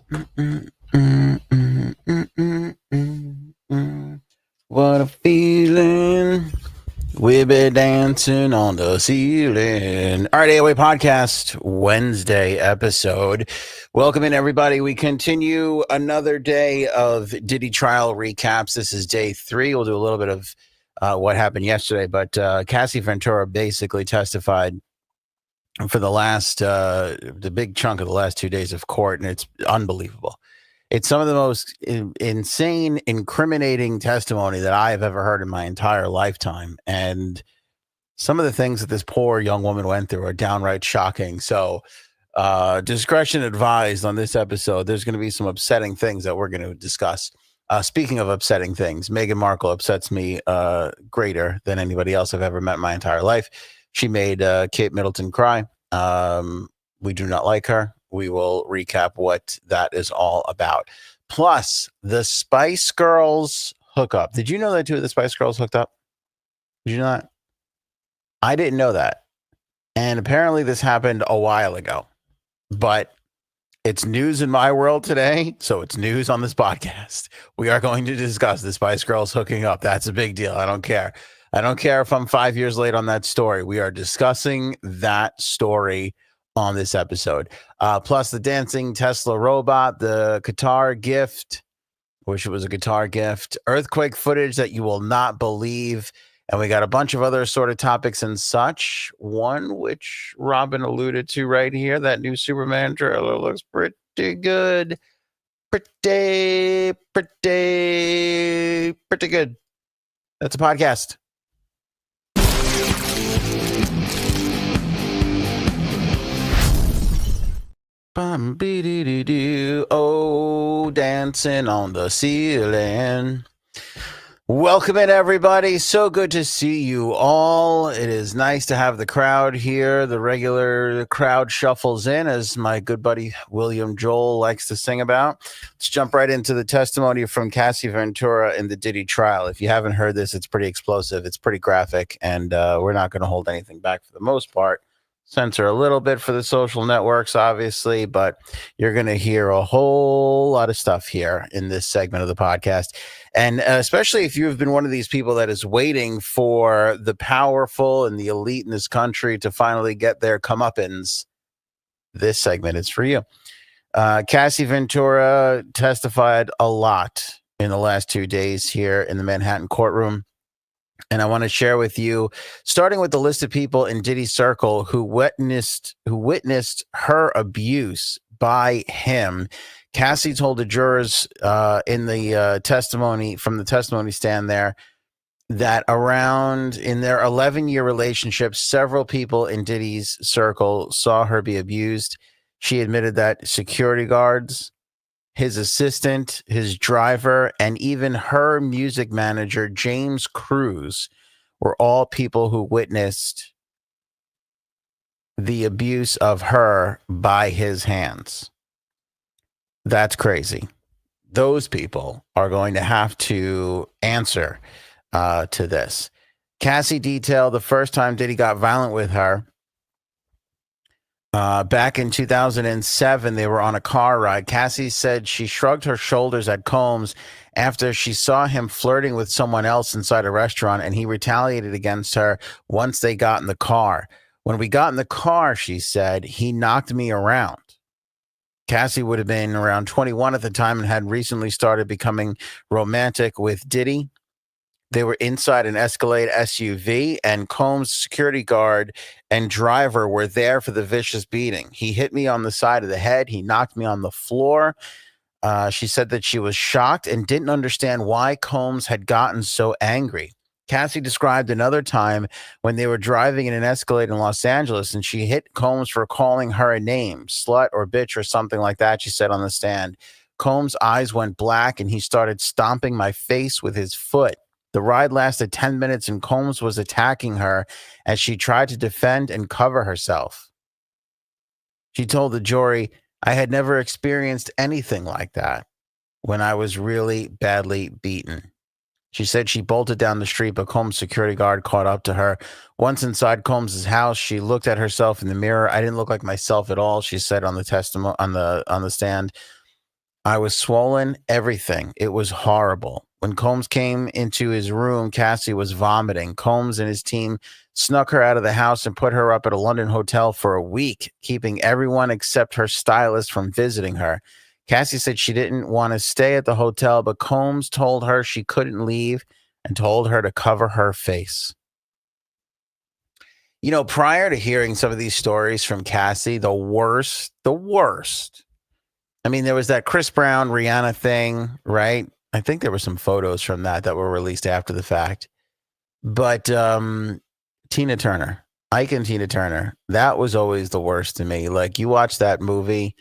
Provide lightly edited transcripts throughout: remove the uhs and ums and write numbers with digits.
What a feeling. We be dancing on the ceiling. All right, AOA Podcast, Wednesday episode. Welcome in, everybody. We continue another day of Diddy trial recaps. This is day 3. We'll do a little bit of what happened yesterday, but Cassie Ventura basically testified for the big chunk of the last 2 days of court, and it's unbelievable. It's some of the most insane, incriminating testimony that I have ever heard in my entire lifetime. And some of the things that this poor young woman went through are downright shocking. So discretion advised on this episode. There's going to be some upsetting things that we're going to discuss. Speaking of upsetting things, Meghan Markle upsets me greater than anybody else I've ever met in my entire life. She made Kate Middleton cry. We do not like her. We will recap what that is all about. Plus, the Spice Girls hookup. Did you know that 2 of the Spice Girls hooked up? Did you know that? I didn't know that. And apparently this happened a while ago. But it's news in my world today, so it's news on this podcast. We are going to discuss the Spice Girls hooking up. That's a big deal. I don't care. I don't care if I'm 5 years late on that story. We are discussing that story on this episode. Plus the dancing Tesla robot, the Qatar gift. Wish it was a Qatar gift. Earthquake footage that you will not believe. And we got a bunch of other sort of topics and such. One which Robin alluded to right here. That new Superman trailer looks pretty good. Pretty good. That's a podcast. Oh, dancing on the ceiling. Welcome in, everybody. So good to see you all. It is nice to have the crowd here. The regular crowd shuffles in, as my good buddy William Joel likes to sing about. Let's jump right into the testimony from Cassie Ventura in the Diddy trial. If you haven't heard this, it's pretty explosive. It's pretty graphic, and we're not going to hold anything back for the most part. Censor a little bit for the social networks, obviously, but you're going to hear a whole lot of stuff here in this segment of the podcast. And especially if you have been one of these people that is waiting for the powerful and the elite in this country to finally get their comeuppance, this segment is for you. Cassie Ventura testified a lot in the last 2 days here in the Manhattan courtroom. And I want to share with you, starting with the list of people in Diddy's circle who witnessed her abuse by him. Cassie told the jurors in the testimony from the testimony stand there that around in their 11-year relationship, several people in Diddy's circle saw her be abused. She admitted that security guards, his assistant, his driver, and even her music manager, James Cruz, were all people who witnessed the abuse of her by his hands. That's crazy. Those people are going to have to answer to this. Cassie detailed the first time Diddy got violent with her. Back in 2007, they were on a car ride. Cassie said she shrugged her shoulders at Combs after she saw him flirting with someone else inside a restaurant, and he retaliated against her once they got in the car. When we got in the car, she said, he knocked me around. Cassie would have been around 21 at the time and had recently started becoming romantic with Diddy. They were inside an Escalade SUV, and Combs' security guard and driver were there for the vicious beating. He hit me on the side of the head. He knocked me on the floor. She said that she was shocked and didn't understand why Combs had gotten so angry. Cassie described another time when they were driving in an Escalade in Los Angeles, and she hit Combs for calling her a name, slut or bitch or something like that, she said on the stand. Combs' eyes went black, and he started stomping my face with his foot. The ride lasted 10 minutes, and Combs was attacking her as she tried to defend and cover herself. She told the jury, I had never experienced anything like that when I was really badly beaten. She said she bolted down the street, but Combs' security guard caught up to her. Once inside Combs' house, she looked at herself in the mirror. I didn't look like myself at all, she said on the testimony on the stand. I was swollen, everything. It was horrible. When Combs came into his room, Cassie was vomiting. Combs and his team snuck her out of the house and put her up at a London hotel for a week, keeping everyone except her stylist from visiting her. Cassie said she didn't want to stay at the hotel, but Combs told her she couldn't leave and told her to cover her face. You know, prior to hearing some of these stories from Cassie, the worst. I mean, there was that Chris Brown Rihanna thing, right? I think there were some photos from that were released after the fact. But Tina Turner, Ike and Tina Turner, that was always the worst to me. Like, you watch that movie,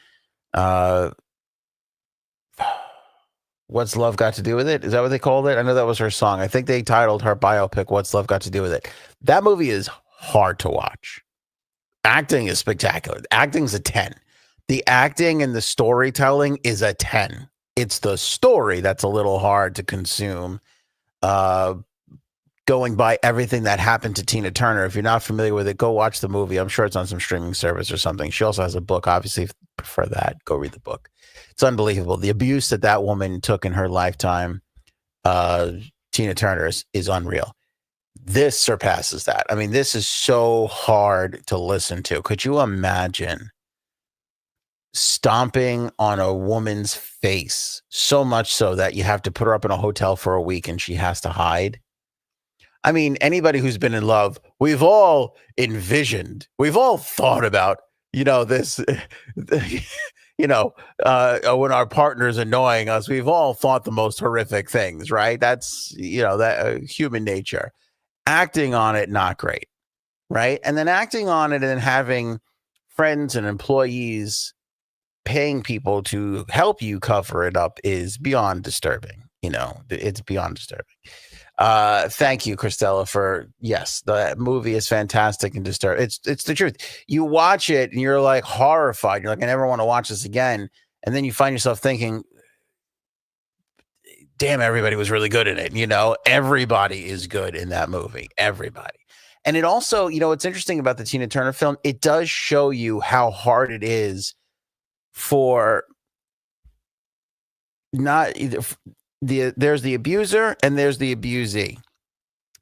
What's Love Got to Do with It? Is that what they called it? I know that was her song. I think they titled her biopic, What's Love Got to Do with It? That movie is hard to watch. Acting is spectacular. Acting's a 10. The acting and the storytelling is a 10. It's the story that's a little hard to consume. Going by everything that happened to Tina Turner. If you're not familiar with it, go watch the movie. I'm sure it's on some streaming service or something. She also has a book. Obviously, if you prefer that, go read the book. It's unbelievable. The abuse that woman took in her lifetime, Tina Turner, is unreal. This surpasses that. I mean, this is so hard to listen to. Could you imagine stomping on a woman's face so much so that you have to put her up in a hotel for a week and she has to hide? I mean, anybody who's been in love, we've all envisioned, we've all thought about, this, when our partner's annoying us, we've all thought the most horrific things, right? That's, that human nature. Acting on it, not great, right? And then acting on it and having friends and employees paying people to help you cover it up is beyond disturbing. It's beyond disturbing. Thank you, Christella, for yes, the movie is fantastic and disturbing. It's the truth. You watch it and you're like horrified. You're like, I never want to watch this again. And then you find yourself thinking, damn, everybody was really good in it. Everybody is good in that movie. Everybody. And it also, what's interesting about the Tina Turner film, it does show you how hard it is for not either there's the abuser and there's the abusee.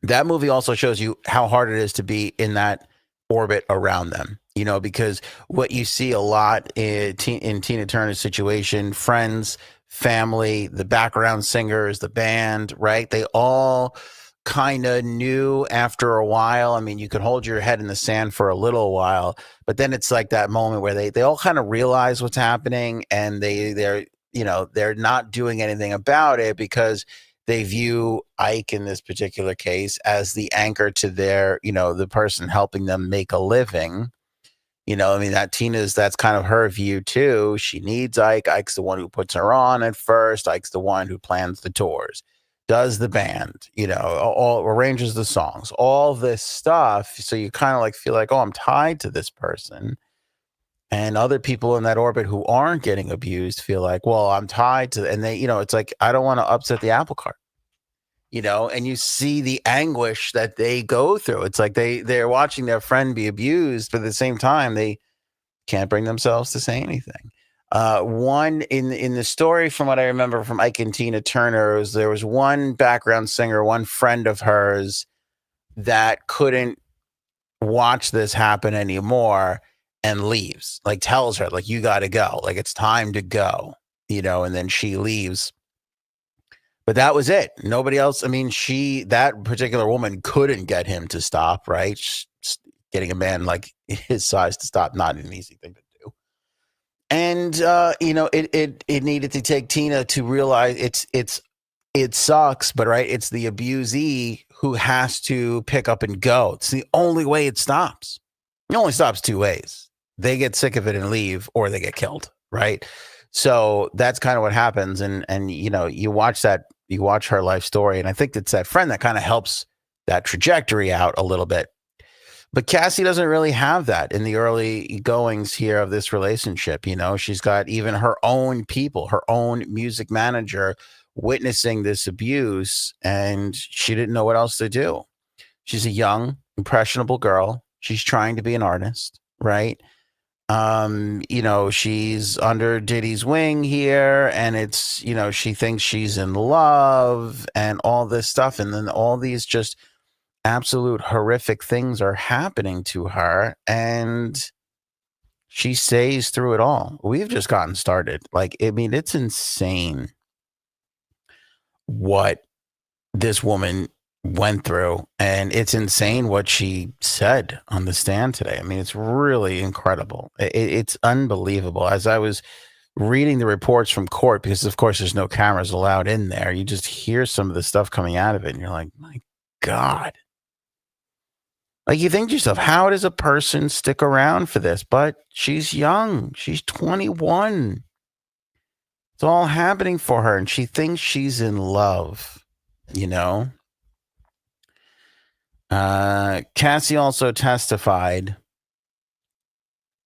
That movie also shows you how hard it is to be in that orbit around them, because what you see a lot in Tina Turner's situation, friends, family, the background singers, the band, right? They all kind of knew after a while. I mean, you could hold your head in the sand for a little while, but then it's like that moment where they all kind of realize what's happening and they're not doing anything about it because they view Ike in this particular case as the anchor to their, the person helping them make a living. That's kind of her view too. She needs Ike. Ike's the one who puts her on at first. Ike's the one who plans the tours, does the band, all arranges the songs, all this stuff. So you kind of like feel like, oh, I'm tied to this person. And other people in that orbit who aren't getting abused feel like, well, I'm tied to, and they, it's like, I don't want to upset the apple cart, and you see the anguish that they go through. It's like they're watching their friend be abused, but at the same time, they can't bring themselves to say anything. One in the story, from what I remember from Ike and Tina Turner, there was one background singer, one friend of hers that couldn't watch this happen anymore and leaves, like tells her, like, you got to go, like it's time to go, and then she leaves. But that was it. Nobody else. I mean, that particular woman couldn't get him to stop, right? Getting a man like his size to stop, not an easy thing to do. And, it needed to take Tina to realize it sucks, but right, it's the abusee who has to pick up and go. It's the only way it stops. It only stops two ways. They get sick of it and leave, or they get killed, right? So that's kind of what happens. And you watch her life story, and I think it's that friend that kind of helps that trajectory out a little bit. But Cassie doesn't really have that in the early goings here of this relationship. She's got even her own people, her own music manager witnessing this abuse, and she didn't know what else to do. She's a young, impressionable girl. She's trying to be an artist, right? She's under Diddy's wing here, and it's, she thinks she's in love and all this stuff. And then all these just absolute horrific things are happening to her, and she stays through it all. We've just gotten started. It's insane what this woman went through, and it's insane what she said on the stand today. It's really incredible. It's unbelievable. As I was reading the reports from court, because of course there's no cameras allowed in there, you just hear some of the stuff coming out of it, and you're like, my God. You think to yourself, how does a person stick around for this? But she's young. She's 21. It's all happening for her, and she thinks she's in love, Cassie also testified.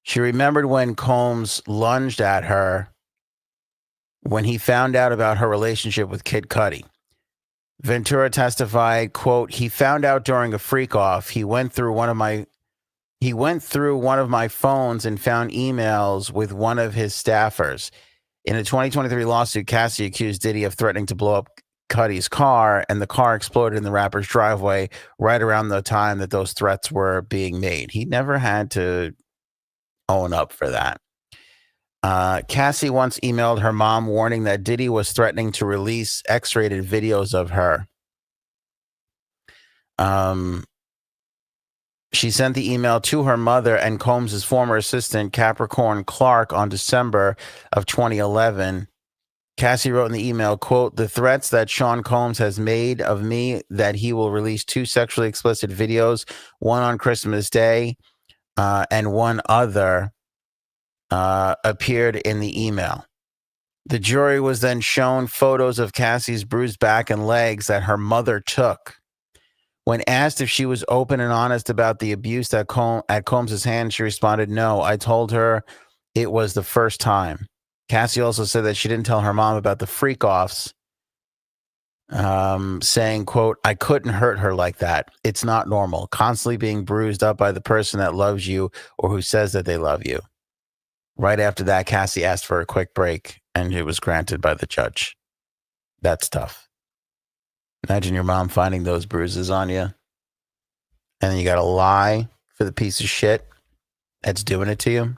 She remembered when Combs lunged at her when he found out about her relationship with Kid Cudi. Ventura testified, quote, "He found out during a freak off. He went through one of my phones and found emails with one of his staffers. In a 2023 lawsuit, Cassie accused Diddy of threatening to blow up Cudi's car, and the car exploded in the rapper's driveway right around the time that those threats were being made. He never had to own up for that. Cassie once emailed her mom warning that Diddy was threatening to release X-rated videos of her. She sent the email to her mother and Combs' former assistant, Capricorn Clark, on December of 2011. Cassie wrote in the email, quote, "The threats that Sean Combs has made of me that he will release 2 sexually explicit videos, one on Christmas Day and one other, appeared in the email." The jury was then shown photos of Cassie's bruised back and legs that her mother took. When asked if she was open and honest about the abuse at Combs' hands, she responded, "No, I told her it was the first time." Cassie also said that she didn't tell her mom about the freak-offs, saying, quote, "I couldn't hurt her like that. It's not normal. Constantly being bruised up by the person that loves you or who says that they love you." Right after that, Cassie asked for a quick break, and it was granted by the judge. That's tough. Imagine your mom finding those bruises on you, and then you got to lie for the piece of shit that's doing it to you.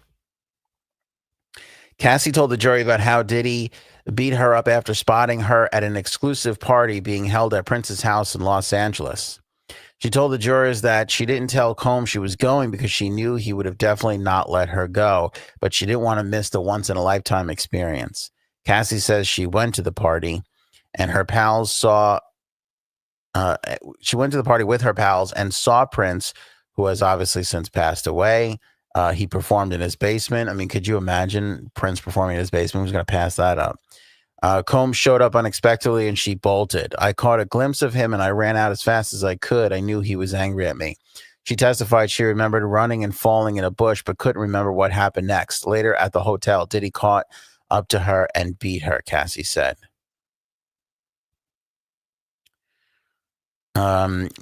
Cassie told the jury about how Diddy beat her up after spotting her at an exclusive party being held at Prince's house in Los Angeles. She told the jurors that she didn't tell Combs she was going because she knew he would have definitely not let her go, but she didn't want to miss the once-in-a-lifetime experience. Cassie says she went to the party and her pals she went to the party with her pals and saw Prince, who has obviously since passed away. He performed in his basement. Could you imagine Prince performing in his basement? Who's going to pass that up? Combs showed up unexpectedly and she bolted. "I caught a glimpse of him and I ran out as fast as I could. I knew he was angry at me." She testified she remembered running and falling in a bush, but couldn't remember what happened next. Later at the hotel, Diddy caught up to her and beat her, Cassie said.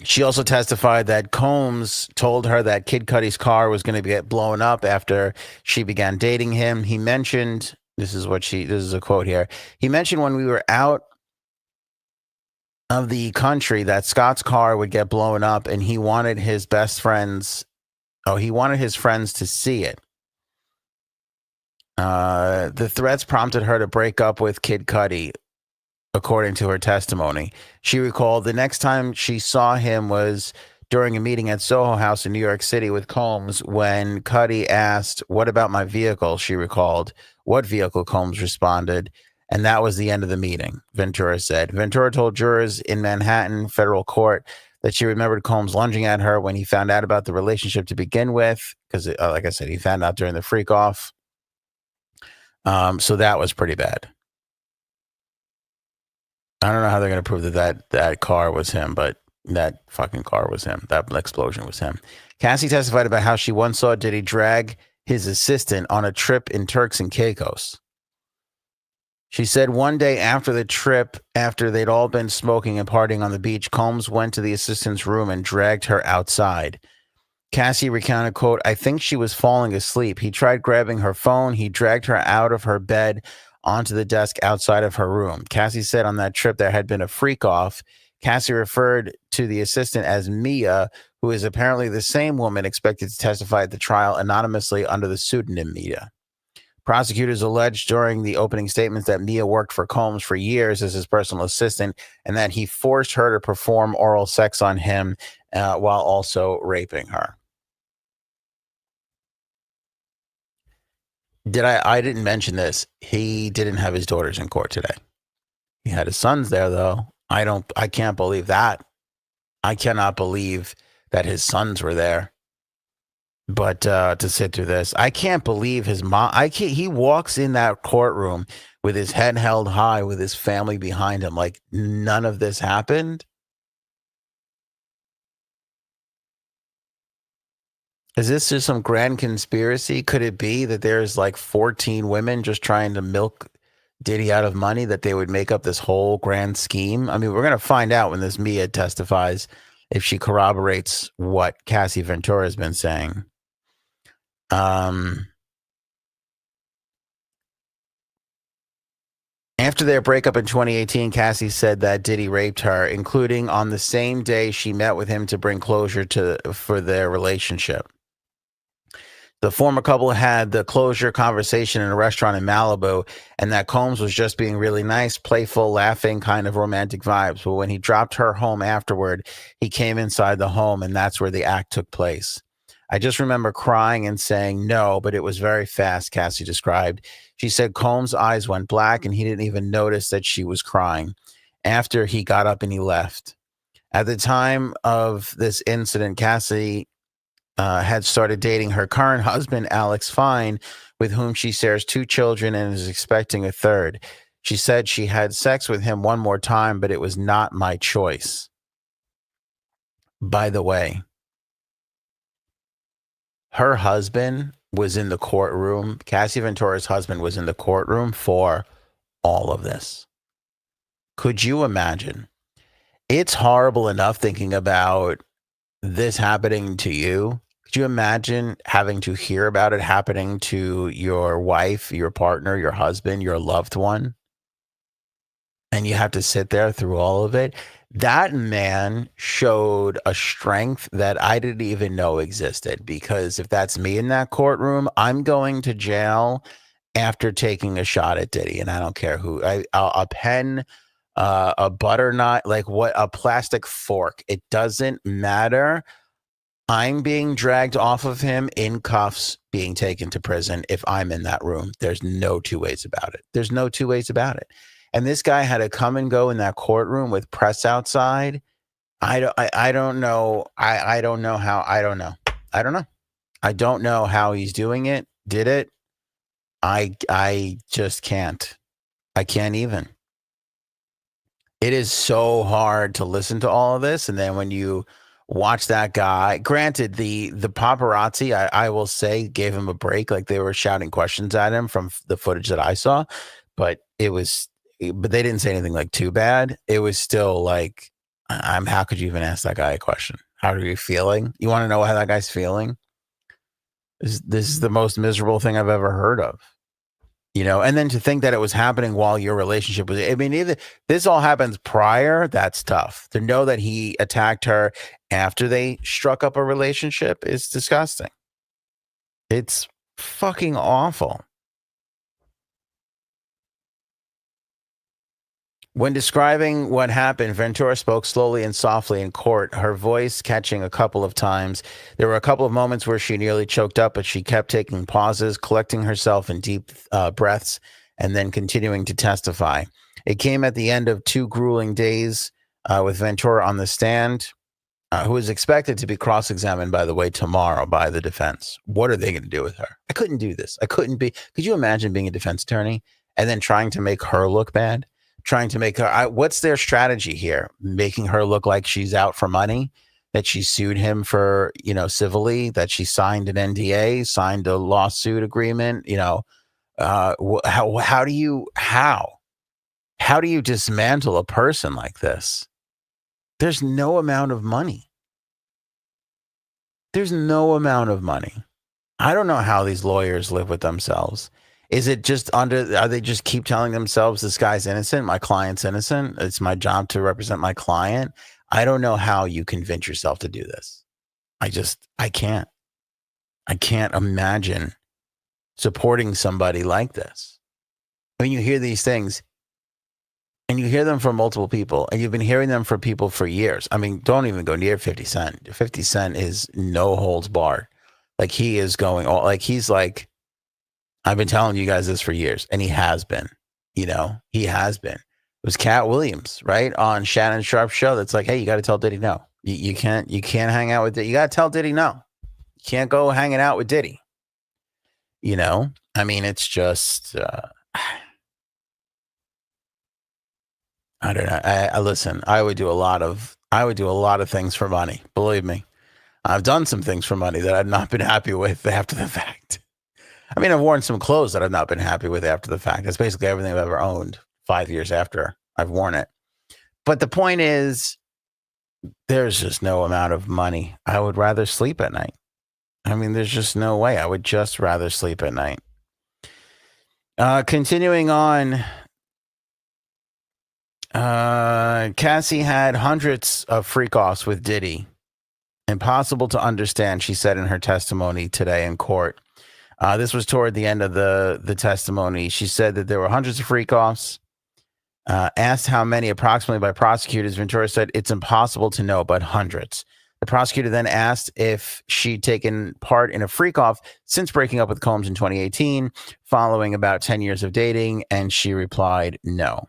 She also testified that Combs told her that Kid Cudi's car was going to get blown up after she began dating him. He mentioned, this is a quote here. "He mentioned when we were out of the country that Scott's car would get blown up and he wanted his friends to see it. The threats prompted her to break up with Kid Cudi," according to her testimony. She recalled the next time she saw him was during a meeting at Soho House in New York City with Combs. When Cudi asked, "What about my vehicle?" she recalled. "What vehicle?" Combs responded. And that was the end of the meeting, Ventura said. Ventura told jurors in Manhattan federal court that she remembered Combs lunging at her when he found out about the relationship to begin with, because, like I said, he found out during the freak off. So that was pretty bad. I don't know how they're going to prove that car was him, but that fucking car was him. That explosion was him. Cassie testified about how she once saw Diddy drag his assistant on a trip in Turks and Caicos. She said one day after the trip, after they'd all been smoking and partying on the beach, Combs went to the assistant's room and dragged her outside. Cassie recounted, quote, I think she was falling asleep. He tried grabbing her phone. He dragged her out of her bed onto the desk outside of her room. Cassie said on that trip there had been a freak off. Cassie referred to the assistant as Mia, who is apparently the same woman expected to testify at the trial anonymously under the pseudonym Mia. Prosecutors alleged during the opening statements that Mia worked for Combs for years as his personal assistant and that he forced her to perform oral sex on him while also raping her. I didn't mention this. He didn't have his daughters in court today. He had his sons there though. I can't believe that. I cannot believe that his sons were there. But to sit through this, I can't believe his mom. He walks in that courtroom with his head held high, with his family behind him, like none of this happened. Is this just some grand conspiracy? Could it be that there's like 14 women just trying to milk Diddy out of money, that they would make up this whole grand scheme? I mean, we're going to find out when this Mia testifies if she corroborates what Cassie Ventura has been saying. After their breakup in 2018, Cassie said that Diddy raped her, including on the same day she met with him to bring closure for their relationship. The former couple had the closure conversation in a restaurant in Malibu, and that Combs was just being really nice, playful, laughing, kind of romantic vibes. But when he dropped her home afterward, he came inside the home, and that's where the act took place. I just remember crying and saying no, but it was very fast, Cassie described. She said Combs' eyes went black, and he didn't even notice that she was crying. After he got up and he left. At the time of this incident, Cassie had started dating her current husband, Alex Fine, with whom she shares 2 children and is expecting a third. She said she had sex with him one more time, but it was not my choice. By the way, her husband was in the courtroom. Cassie Ventura's husband was in the courtroom for all of this. Could you imagine? It's horrible enough thinking about this happening to you. Could you imagine having to hear about it happening to your wife, your partner, your husband, your loved one? And you have to sit there through all of it. That man showed a strength that I didn't even know existed, because if that's me in that courtroom, I'm going to jail after taking a shot at Diddy. And I don't care who, a pen, a butter knife, like what, a plastic fork. It doesn't matter. I'm being dragged off of him in cuffs, being taken to prison if I'm in that room. There's no 2 ways about it. There's no 2 ways about it. And this guy had to come and go in that courtroom with press outside. I don't know. I don't know how. I don't know. I don't know how he's doing it. Did it? I just can't. I can't even. It is so hard to listen to all of this, and then when you watch that guy, granted the paparazzi, I will say, gave him a break. Like, they were shouting questions at him from the footage that I saw, but but they didn't say anything like too bad. It was still like, how could you even ask that guy a question? How are you feeling? You want to know how that guy's feeling? This is the most miserable thing I've ever heard of. And then to think that it was happening while your relationship was, I mean, either this all happens prior, that's tough. To know that he attacked her after they struck up a relationship is disgusting. It's fucking awful. When describing what happened, Ventura spoke slowly and softly in court, her voice catching a couple of times. There were a couple of moments where she nearly choked up, but she kept taking pauses, collecting herself in deep breaths, and then continuing to testify. It came at the end of 2 grueling days with Ventura on the stand, who is expected to be cross-examined, by the way, tomorrow by the defense. What are they going to do with her? I couldn't do this. Could you imagine being a defense attorney and then trying to make her look bad? Trying to make her, what's their strategy here? Making her look like she's out for money, that she sued him for, civilly, that she signed an NDA, signed a lawsuit agreement, how do you dismantle a person like this? There's no amount of money. There's no amount of money. I don't know how these lawyers live with themselves. Is it just are they just keep telling themselves this guy's innocent, my client's innocent? It's my job to represent my client. I don't know how you convince yourself to do this. I can't. I can't imagine supporting somebody like this. I mean, you hear these things and you hear them from multiple people, and you've been hearing them from people for years. I mean, don't even go near 50 Cent. 50 Cent is no holds barred. Like he is going all he's like, I've been telling you guys this for years, and he has been, he has been. It was Cat Williams, right? On Shannon Sharp's show. That's like, hey, you got to tell Diddy no. You can't hang out with Diddy. You got to tell Diddy no. You can't go hanging out with Diddy. I mean, it's just, I don't know. I listen, I would do a lot of things for money. Believe me. I've done some things for money that I've not been happy with after the fact. I mean, I've worn some clothes that I've not been happy with after the fact. That's basically everything I've ever owned 5 years after I've worn it. But the point is, there's just no amount of money. I would rather sleep at night. I mean, there's just no way. I would just rather sleep at night. Continuing on, Cassie had hundreds of freak-offs with Diddy. Impossible to understand, she said in her testimony today in court. This was toward the end of the testimony. She said that there were hundreds of freak-offs. Asked how many approximately by prosecutors, Ventura said it's impossible to know, but hundreds. The prosecutor then asked if she'd taken part in a freak-off since breaking up with Combs in 2018, following about 10 years of dating, and she replied no.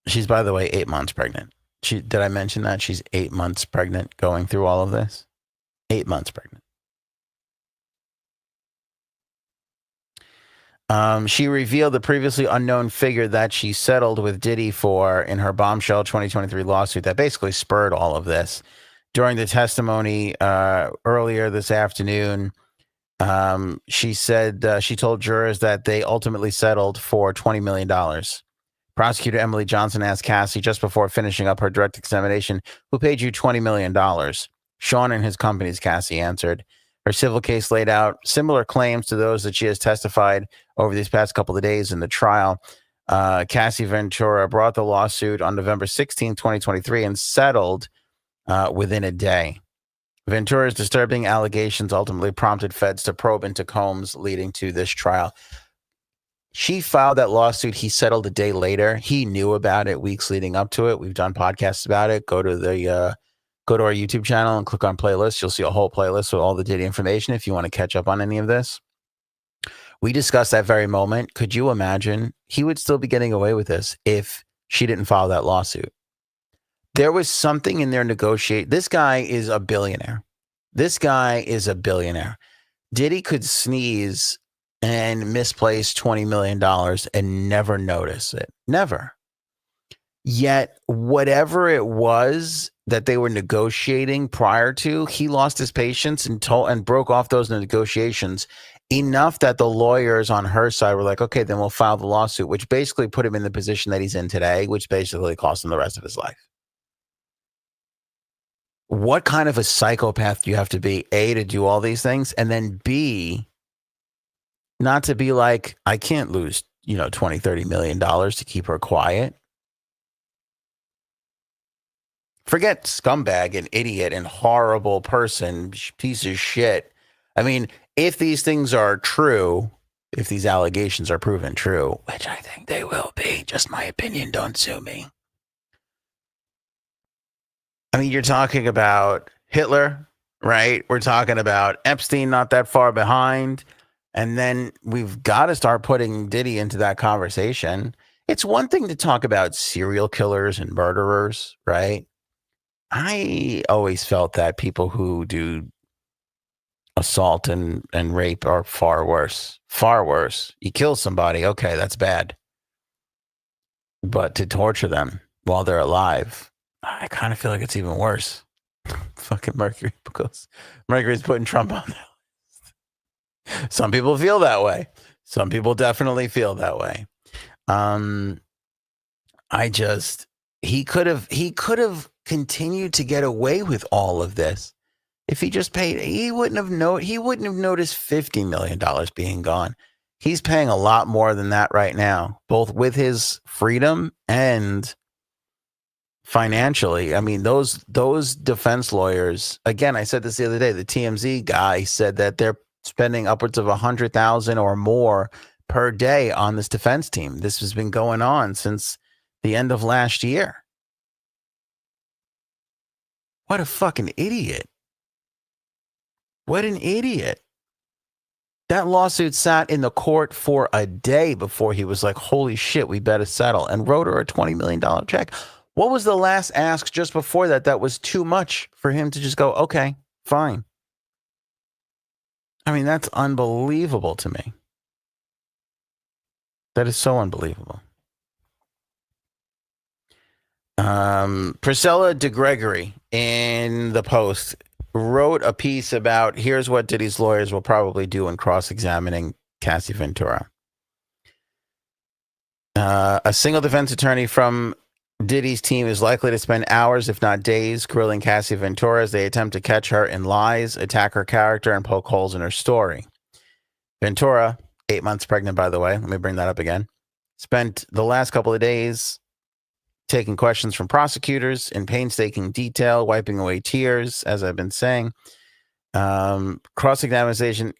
She's, by the way, 8 months pregnant. Did I mention that? She's 8 months pregnant going through all of this? 8 months pregnant. She revealed the previously unknown figure that she settled with Diddy for in her bombshell 2023 lawsuit that basically spurred all of this. During the testimony earlier this afternoon, she said she told jurors that they ultimately settled for $20 million. Prosecutor Emily Johnson asked Cassie just before finishing up her direct examination, who paid you $20 million? Sean and his companies, Cassie answered. Her civil case laid out similar claims to those that she has testified over these past couple of days in the trial. Cassie Ventura brought the lawsuit on November 16, 2023, and settled within a day. Ventura's disturbing allegations ultimately prompted feds to probe into Combs, leading to this trial. She filed that lawsuit. He settled a day later. He knew about it weeks leading up to it. We've done podcasts about it. Go to our YouTube channel and click on playlists. You'll see a whole playlist with all the Diddy information if you want to catch up on any of this. We discussed that very moment. Could you imagine he would still be getting away with this if she didn't file that lawsuit? There was something in their negotiate. This guy is a billionaire. Diddy could sneeze and misplace $20 million and never notice it. Never. Yet, whatever it was that they were negotiating prior to, he lost his patience and broke off those negotiations enough that the lawyers on her side were like, okay, then we'll file the lawsuit, which basically put him in the position that he's in today, which basically cost him the rest of his life. What kind of a psychopath do you have to be, A, to do all these things, and then B, not to be like, I can't lose, $20-30 million to keep her quiet. Forget scumbag and idiot and horrible person, piece of shit. I mean, if these things are true, if these allegations are proven true, which I think they will be, just my opinion, don't sue me. I mean, you're talking about Hitler, right? We're talking about Epstein not that far behind. And then we've got to start putting Diddy into that conversation. It's one thing to talk about serial killers and murderers, right? I always felt that people who do assault and rape are far worse. Far worse. You kill somebody, okay, that's bad. But to torture them while they're alive, I kind of feel like it's even worse. Fucking Mercury, because Mercury's putting Trump on that list. Some people feel that way. Some people definitely feel that way. He could have continued to get away with all of this if he just paid. He wouldn't have noticed $50 million being gone. He's paying a lot more than that right now, both with his freedom and financially. I mean, those defense lawyers, again, I said this the other day, the TMZ guy said that they're spending upwards of $100,000 or more per day on this defense team. This has been going on since the end of last year. What a fucking idiot. What an idiot. That lawsuit sat in the court for a day before he was like, holy shit, we better settle, and wrote her a $20 million check. What was the last ask just before that that was too much for him to just go, okay, fine? I mean, that's unbelievable to me. That is so unbelievable. Priscilla DeGregory in the Post wrote a piece about here's what Diddy's lawyers will probably do in cross-examining Cassie Ventura. A single defense attorney from Diddy's team is likely to spend hours, if not days, grilling Cassie Ventura as they attempt to catch her in lies, attack her character, and poke holes in her story. Ventura, 8 months pregnant, by the way, let me bring that up again, spent the last couple of days taking questions from prosecutors in painstaking detail, wiping away tears, as I've been saying. Cross-examination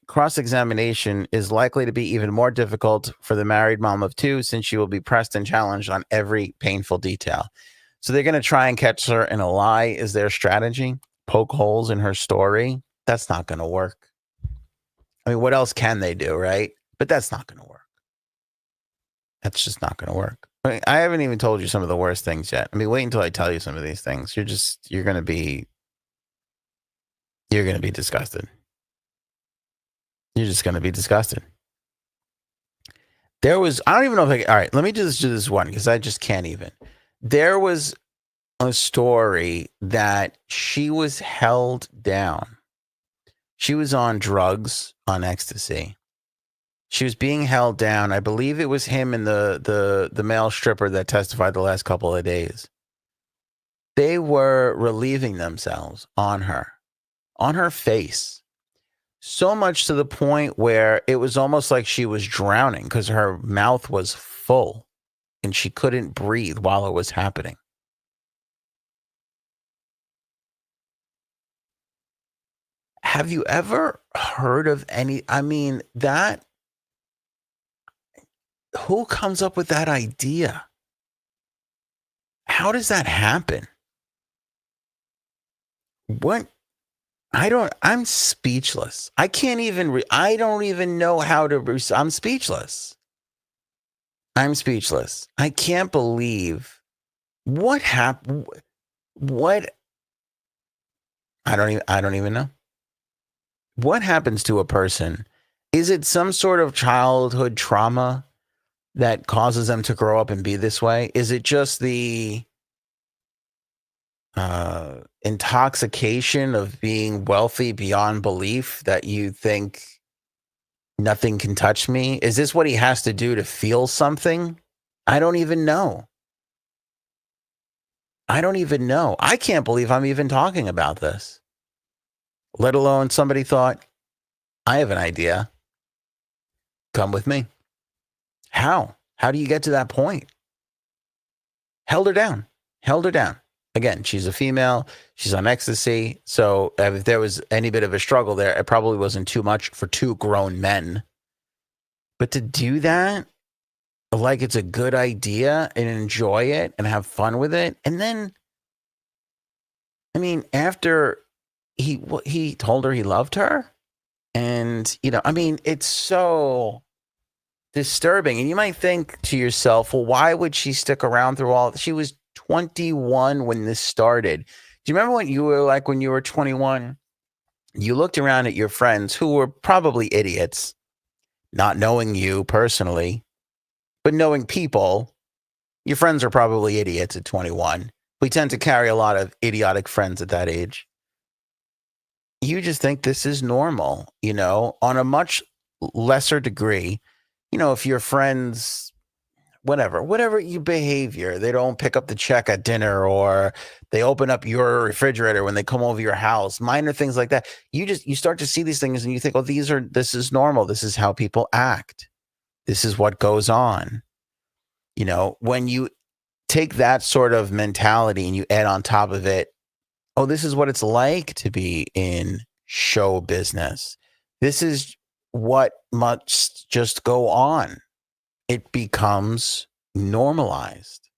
is likely to be even more difficult for the married mom of two, since she will be pressed and challenged on every painful detail. So they're going to try and catch her in a lie is their strategy. Poke holes in her story. That's not going to work. I mean, what else can they do, right? But that's not going to work. That's just not going to work. I mean, I haven't even told you some of the worst things yet. I mean, wait until I tell you some of these things. You're going to be disgusted. You're just going to be disgusted. I don't even know if all right, let me just do this one because I just can't even. There was a story that she was held down. She was on drugs, on ecstasy. She was being held down. I believe it was him and the male stripper that testified the last couple of days. They were relieving themselves on her face, so much to the point where it was almost like she was drowning because her mouth was full and she couldn't breathe while it was happening. Have you ever heard of who comes up with that idea? How does that happen? I'm speechless. I don't even know how to, I'm speechless. I can't believe what happened. I don't even know. What happens to a person? Is it some sort of childhood trauma that causes them to grow up and be this way? Is it just the intoxication of being wealthy beyond belief that you think nothing can touch me? Is this what he has to do to feel something? I don't even know. I can't believe I'm even talking about this, let alone somebody thought, I have an idea. Come with me. How do you get to that point? Held her down. Again, she's a female. She's on ecstasy. So if there was any bit of a struggle there, it probably wasn't too much for two grown men. But to do that, like it's a good idea and enjoy it and have fun with it. And then, I mean, after he told her he loved her. And, it's so disturbing. And you might think to yourself, well, why would she stick around through all? She was 21 when this started. Do you remember what you were like when you were 21? You looked around at your friends who were probably idiots, not knowing you personally, but knowing people. Your friends are probably idiots at 21. We tend to carry a lot of idiotic friends at that age. You just think this is normal, on a much lesser degree. If your friends whatever your behavior. They don't pick up the check at dinner, or they open up your refrigerator when they come over your house. Minor things like that. You start to see these things and you think, oh, this is normal. This is how people act. This is what goes on. When you take that sort of mentality and you add on top of it, oh, this is what it's like to be in show business. This is what must just go on. It becomes normalized,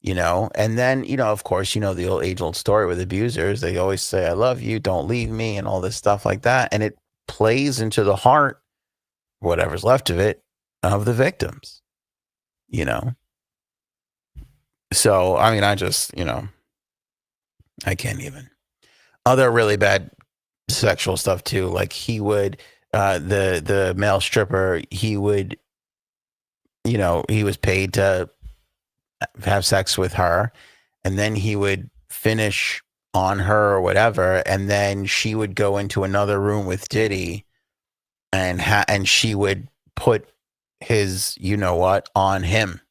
and then, of course, the age-old story with abusers. They always say, I love you, don't leave me, and all this stuff like that. And it plays into the heart, whatever's left of it, of the victims, So, I mean, I just, I can't even. Other really bad sexual stuff too. Like he would, the male stripper, he would, he was paid to have sex with her, and then he would finish on her or whatever, and then she would go into another room with Diddy, and she would put his, what, on him,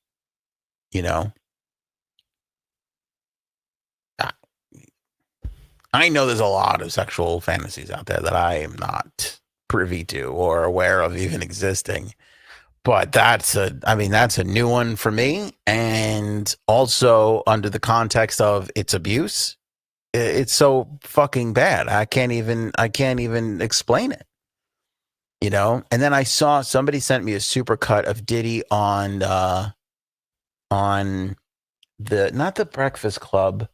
I know there's a lot of sexual fantasies out there that I am not privy to or aware of even existing. But that's a new one for me. And also under the context of it's abuse, it's so fucking bad. I can't even explain it. And then I saw somebody sent me a super cut of Diddy on not the Breakfast Club.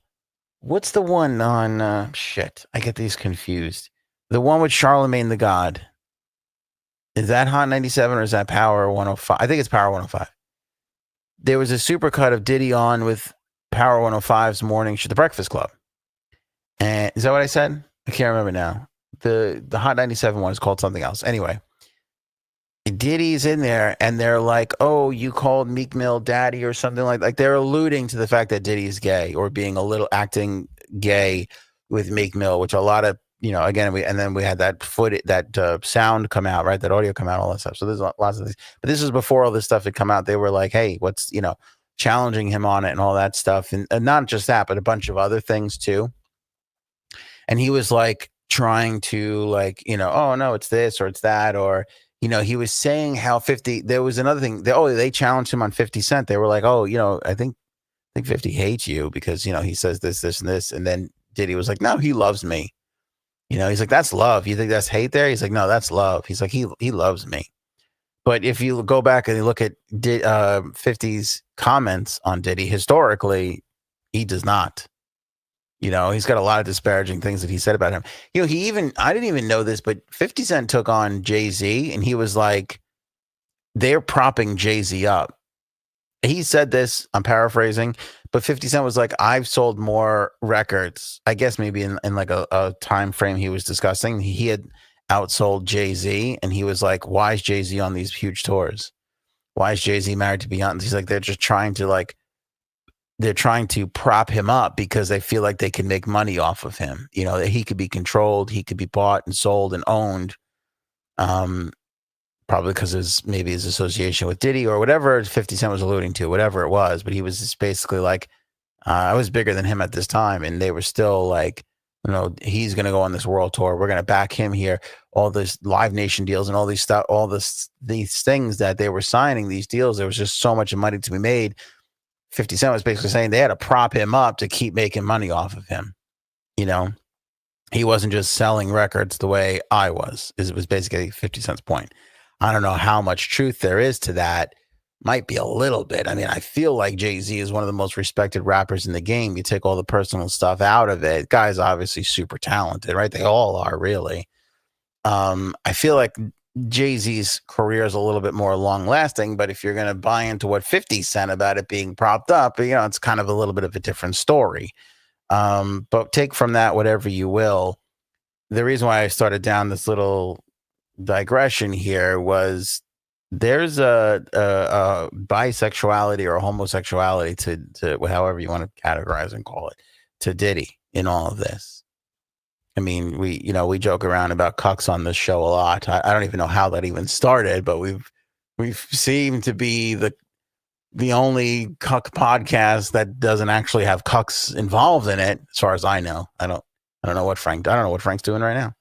What's the one on shit? I get these confused. The one with Charlemagne the God. Is that Hot 97 or is that Power 105? I think it's Power 105. There was a supercut of Diddy on with Power 105's morning show, The Breakfast Club. And is that what I said? I can't remember now. The Hot 97 one is called something else. Anyway, Diddy's in there and they're like, oh, you called Meek Mill daddy or something like they're alluding to the fact that Diddy's gay or being a little acting gay with Meek Mill, which a lot of, again, we had that sound come out, right? That audio come out, all that stuff. So there's lots of things, but this is before all this stuff had come out. They were like, hey, what's, challenging him on it and all that stuff. And not just that, but a bunch of other things too. And he was like trying to like, oh no, it's this or it's that, or, he was saying how 50, there was another thing. They challenged him on 50 Cent. They were like, oh, I think 50 hates you because, he says this, and this. And then Diddy was like, no, he loves me. He's like, that's love. You think that's hate there? He's like, no, that's love. He's like, he loves me. But if you go back and you look at 50's comments on Diddy, historically, he does not. He's got a lot of disparaging things that he said about him. I didn't even know this, but 50 Cent took on Jay-Z and he was like, they're propping Jay-Z up. He said this, I'm paraphrasing, but 50 Cent was like, I've sold more records, I guess maybe in like a time frame he was discussing. He had outsold Jay-Z and he was like, why is Jay-Z on these huge tours? Why is Jay-Z married to Beyonce? He's like, they're trying to prop him up because they feel like they can make money off of him. That he could be controlled, he could be bought and sold and owned. Probably because his association with Diddy or whatever 50 Cent was alluding to, whatever it was. But he was just basically like, I was bigger than him at this time. And they were still like, he's going to go on this world tour. We're going to back him here. All this Live Nation deals and all these stuff, these things that they were signing, these deals, there was just so much money to be made. 50 Cent was basically saying they had to prop him up to keep making money off of him. He wasn't just selling records the way I was. It was basically 50 Cent's point. I don't know how much truth there is to that. Might be a little bit. I mean, I feel like Jay-Z is one of the most respected rappers in the game. You take all the personal stuff out of it. Guy's obviously super talented, right? They all are, really. I feel like Jay-Z's career is a little bit more long lasting, but if you're going to buy into what 50 Cent about it being propped up, it's kind of a little bit of a different story. But take from that whatever you will. The reason why I started down this little digression here was there's a bisexuality or homosexuality to however you want to categorize and call it to Diddy in all of this. I mean, we joke around about cucks on this show a lot. I don't even know how that even started, but we've seemed to be the only cuck podcast that doesn't actually have cucks involved in it, as far as I know. I don't know what Frank's doing right now.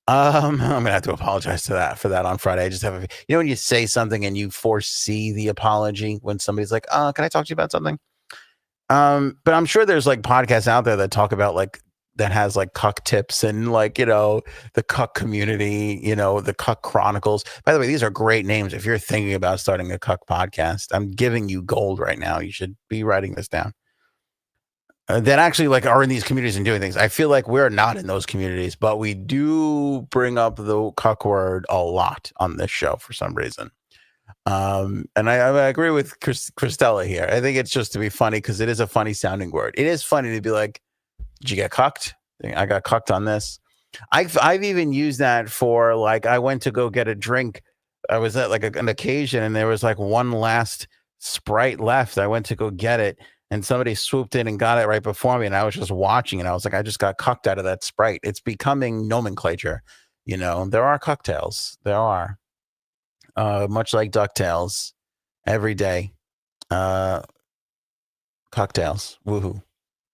I'm gonna have to apologize for that on Friday. I just have when you say something and you foresee the apology when somebody's like, can I talk to you about something? But I'm sure there's like podcasts out there that talk about like that has like cuck tips and like, the cuck community, the cuck chronicles. By the way, these are great names. If you're thinking about starting a cuck podcast, I'm giving you gold right now. You should be writing this down. That actually like are in these communities and doing things. I feel like we're not in those communities, but we do bring up the cuck word a lot on this show for some reason. And I agree with Christella here. I think it's just to be funny because it is a funny sounding word. It is funny to be like, did you get cucked? I got cucked on this. I've even used that for like, I went to go get a drink. I was at like an occasion and there was like one last Sprite left. I went to go get it and somebody swooped in and got it right before me. And I was just watching and I was like, I just got cucked out of that Sprite. It's becoming nomenclature. There are cocktails. There are. Much like DuckTales, every day. Cocktails. Woohoo.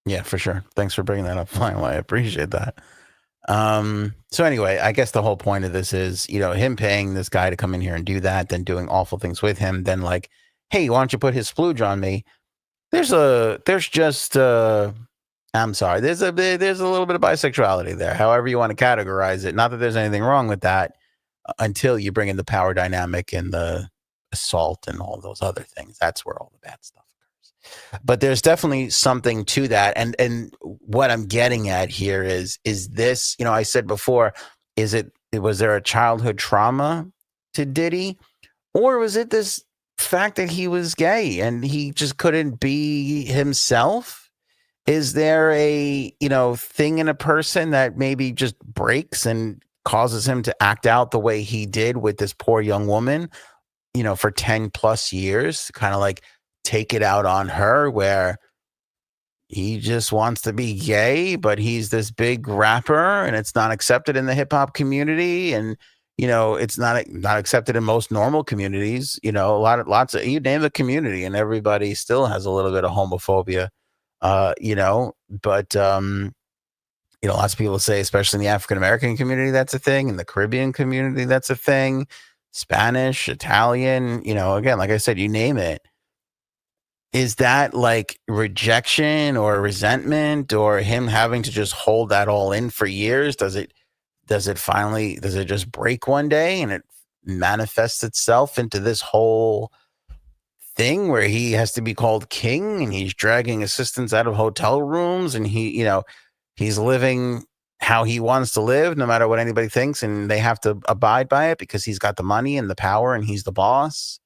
Yeah, for sure. Thanks for bringing that up, finally. I appreciate that. So anyway, I guess the whole point of this is, him paying this guy to come in here and do that, then doing awful things with him, then like, hey, why don't you put his splooge on me? There's a little bit of bisexuality there, however you want to categorize it. Not that there's anything wrong with that until you bring in the power dynamic and the assault and all those other things. That's where all the bad stuff occurs. But there's definitely something to that. And what I'm getting at here is this, I said before, was there a childhood trauma to Diddy? Or was it this fact that he was gay and he just couldn't be himself? Is there a, thing in a person that maybe just breaks and causes him to act out the way he did with this poor young woman, for 10 plus years, kind of like take it out on her, where he just wants to be gay, but he's this big rapper and it's not accepted in the hip hop community. And, it's not accepted in most normal communities, lots of, you name the community and everybody still has a little bit of homophobia, but, lots of people say, especially in the African-American community, that's a thing. In the Caribbean community, that's a thing. Spanish, Italian, again, like I said, you name it. Is that like rejection or resentment or him having to just hold that all in for years? Does it just break one day and it manifests itself into this whole thing where he has to be called king and he's dragging assistants out of hotel rooms and he's living how he wants to live, no matter what anybody thinks, and they have to abide by it because he's got the money and the power and he's the boss?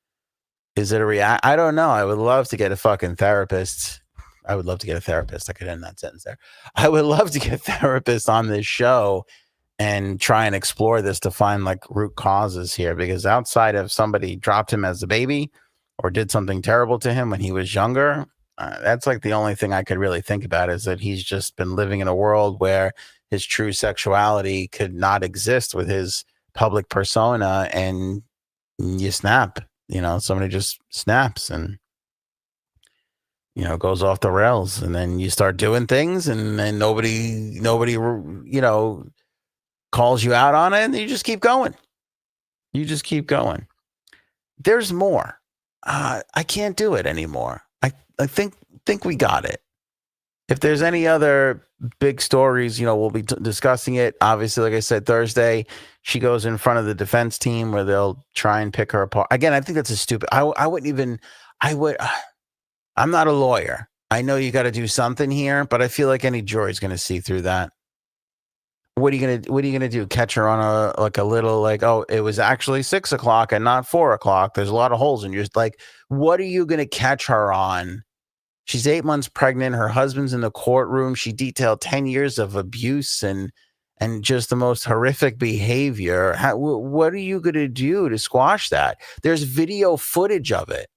Is it I don't know. I would love to get a fucking therapist. I would love to get a therapist. I could end that sentence there. I would love to get a therapist on this show and try and explore this to find like root causes here, because outside of somebody dropped him as a baby or did something terrible to him when he was younger, that's like the only thing I could really think about, is that he's just been living in a world where his true sexuality could not exist with his public persona, and you snap, somebody just snaps and, goes off the rails, and then you start doing things and then nobody, calls you out on it, and you just keep going. There's more. I can't do it anymore. I think we got it. If there's any other big stories, we'll be discussing it. Obviously, like I said, Thursday, she goes in front of the defense team where they'll try and pick her apart. Again, I think that's a stupid. I'm not a lawyer. I know you got to do something here, but I feel like any jury's going to see through that. What are you gonna do? Catch her on a little oh, it was actually 6 o'clock and not 4 o'clock. There's a lot of holes in yours. Like, what are you gonna catch her on? She's 8 months pregnant. Her husband's in the courtroom. She detailed 10 years of abuse and just the most horrific behavior. What are you gonna do to squash that? There's video footage of it.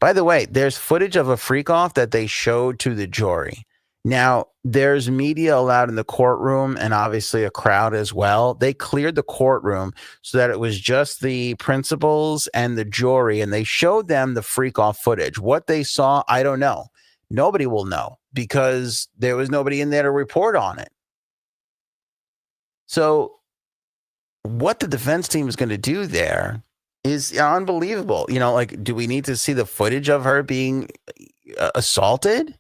By the way, there's footage of a freak off that they showed to the jury. Now, there's media allowed in the courtroom and obviously a crowd as well. They cleared the courtroom so that it was just the principals and the jury, and they showed them the freak off footage. What they saw, I don't know. Nobody will know because there was nobody in there to report on it. So, what the defense team is going to do there is unbelievable. Like, do we need to see the footage of her being assaulted?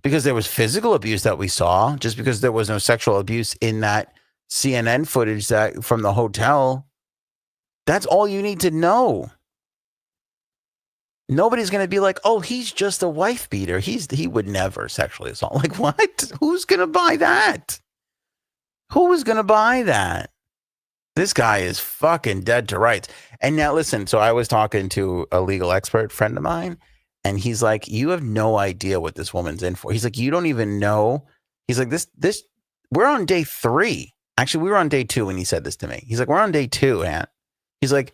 Because there was physical abuse that we saw, just because there was no sexual abuse in that CNN footage that from the hotel. That's all you need to know. Nobody's going to be like, oh, he's just a wife beater. He would never sexually assault. Like, what? Who's going to buy that? Who is going to buy that? This guy is fucking dead to rights. And now listen, so I was talking to a legal expert friend of mine, and he's like, you have no idea what this woman's in for. He's like, you don't even know. He's like, this, we're on day 3. Actually, we were on day 2 when he said this to me. He's like, we're on day 2, Aunt. He's like,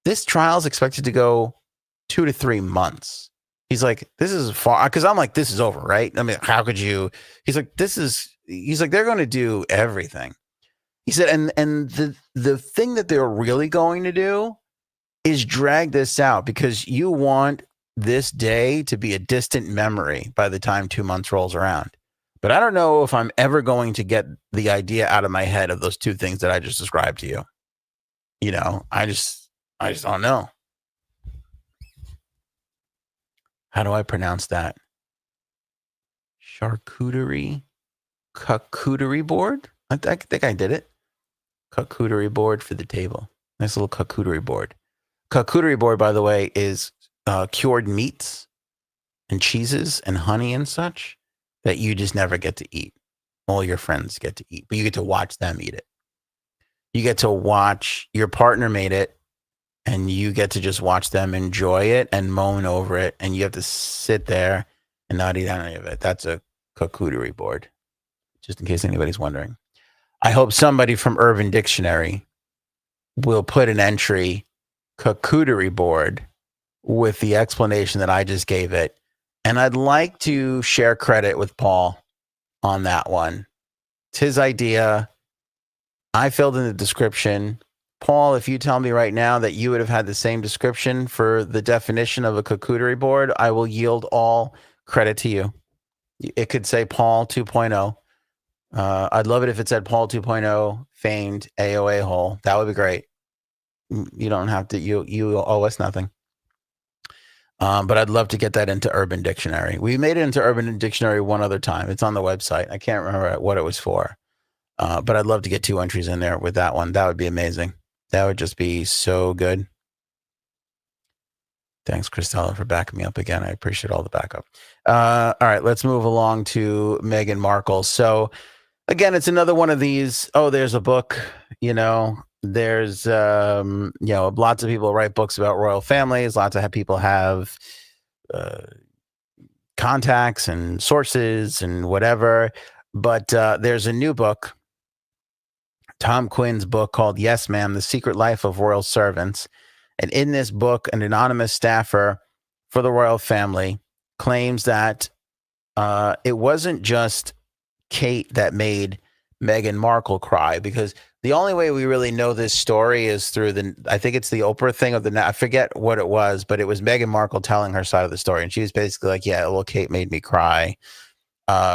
this trial is expected to go 2 to 3 months. He's like, this is far, because I'm like, this is over, right? I mean, how could you? He's like, he's like, they're going to do everything. He said, and the thing that they're really going to do is drag this out because you want this day to be a distant memory by the time 2 months rolls around. But I don't know if I'm ever going to get the idea out of my head of those 2 things that I just described to you. I just don't know. How do I pronounce that? Charcuterie board? I think I did it. Charcuterie board for the table. Nice little charcuterie board. Charcuterie board, by the way, is cured meats and cheeses and honey and such that you just never get to eat. All your friends get to eat, but you get to watch them eat it. You get to watch your partner made it, and you get to just watch them enjoy it and moan over it, and you have to sit there and not eat any of it. That's a charcuterie board, just in case anybody's wondering. I hope somebody from Urban Dictionary will put an entry, charcuterie board, with the explanation that I just gave it. And I'd like to share credit with Paul on that one. It's his idea. I filled in the description. Paul, if you tell me right now that you would have had the same description for the definition of a charcuterie board, I will yield all credit to you. It could say Paul 2.0. I'd love it if it said Paul 2.0 famed AOA hole. That would be great. You don't have to, you owe us nothing. But I'd love to get that into Urban Dictionary. We made it into Urban Dictionary one other time. It's on the website. I can't remember what it was for. But I'd love to get 2 entries in there with that one. That would be amazing. That would just be so good. Thanks, Christella, for backing me up again. I appreciate all the backup. All right, let's move along to Meghan Markle. So, again, it's another one of these, there's a book, there's, lots of people write books about royal families. Lots of people have contacts and sources and whatever. But there's a new book, Tom Quinn's book called Yes, Ma'am, The Secret Life of Royal Servants. And in this book, an anonymous staffer for the royal family claims that it wasn't just Kate that made Meghan Markle cry, because the only way we really know this story is through I think it's the Oprah thing of I forget what it was, but it was Meghan Markle telling her side of the story. And she was basically like, yeah, well, Kate made me cry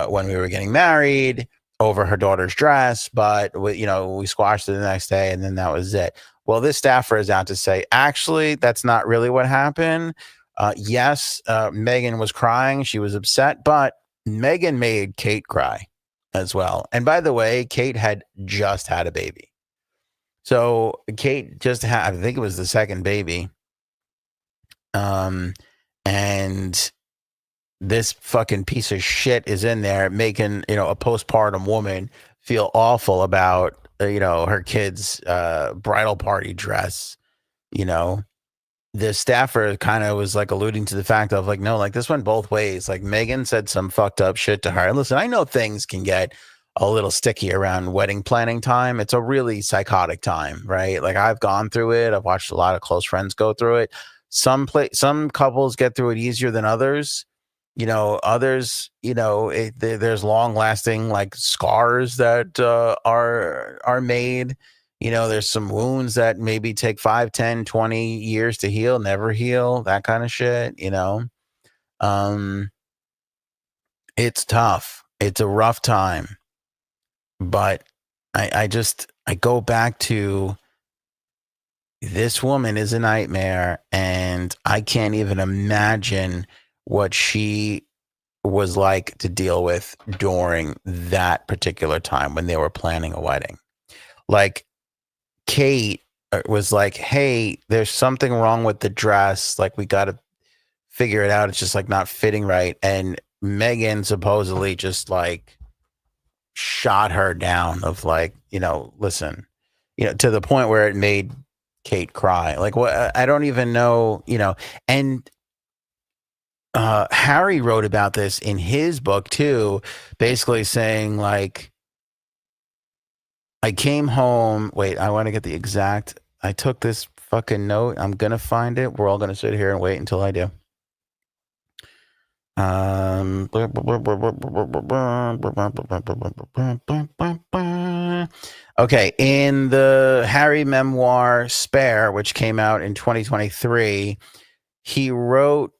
when we were getting married over her daughter's dress, but we squashed it the next day, and then that was it. Well, this staffer is out to say, actually, that's not really what happened. Yes, Meghan was crying. She was upset, but Meghan made Kate cry as well. And by the way, Kate had just had a baby. So Kate just had, I think it was the second baby. And this fucking piece of shit is in there making, a postpartum woman feel awful about, her kid's bridal party dress. The staffer kind of was like alluding to the fact of like, no, like this went both ways. Like Meghan said some fucked up shit to her. And listen, I know things can get a little sticky around wedding planning time. It's a really psychotic time, right? Like I've gone through it. I've watched a lot of close friends go through it. Some couples get through it easier than others. Others, there's long lasting like scars that are made. There's some wounds that maybe take 5, 10, 20 years to heal, never heal, that kind of shit. Um, it's tough. It's a rough time, but I go back to this woman is a nightmare, and I can't even imagine what she was like to deal with during that particular time when they were planning a wedding. Like, Kate was like, hey, there's something wrong with the dress. Like, we got to figure it out. It's just like not fitting right. And Meghan supposedly just like shot her down of like, listen, to the point where it made Kate cry. Like, what? I don't even know, and Harry wrote about this in his book too, basically saying like, I came home. Wait, I want to get the exact. I took this fucking note. I'm going to find it. We're all going to sit here and wait until I do. Okay, in the Harry memoir Spare, which came out in 2023, he wrote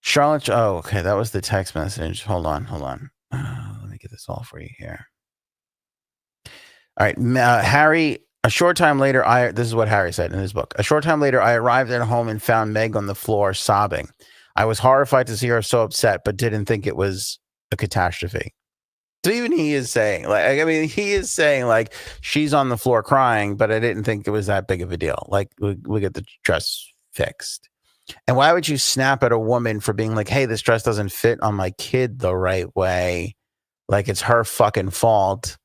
Charlotte. Oh, okay, that was the text message. Hold on. Let me get this all for you here. All right, Harry. A short time later, this is what Harry said in his book. A short time later, I arrived at home and found Meg on the floor sobbing. I was horrified to see her so upset, but didn't think it was a catastrophe. So even he is saying, he is saying like she's on the floor crying, but I didn't think it was that big of a deal. Like, we get the dress fixed. And why would you snap at a woman for being like, hey, this dress doesn't fit on my kid the right way? Like, it's her fucking fault.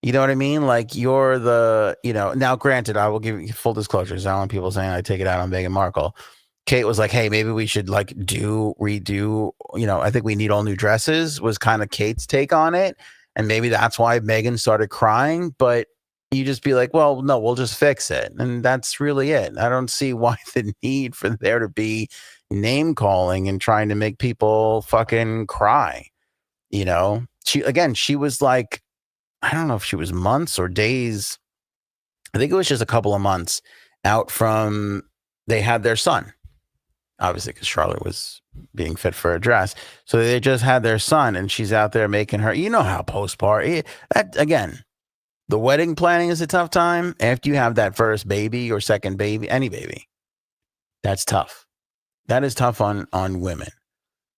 You know what I mean? Like, you're the, now granted, I will give you full disclosures. I don't want people saying I take it out on Meghan Markle. Kate was like, hey, maybe we should like redo, I think we need all new dresses was kind of Kate's take on it. And maybe that's why Meghan started crying. But you just be like, well, no, we'll just fix it. And that's really it. I don't see why the need for there to be name calling and trying to make people fucking cry. She was like, I don't know if she was months or days. I think it was just a couple of months out from they had their son, obviously, because Charlotte was being fit for a dress. So they just had their son, and she's out there making her, how postpartum, that again, the wedding planning is a tough time. After you have that first baby or second baby, any baby, that's tough. That is tough on women.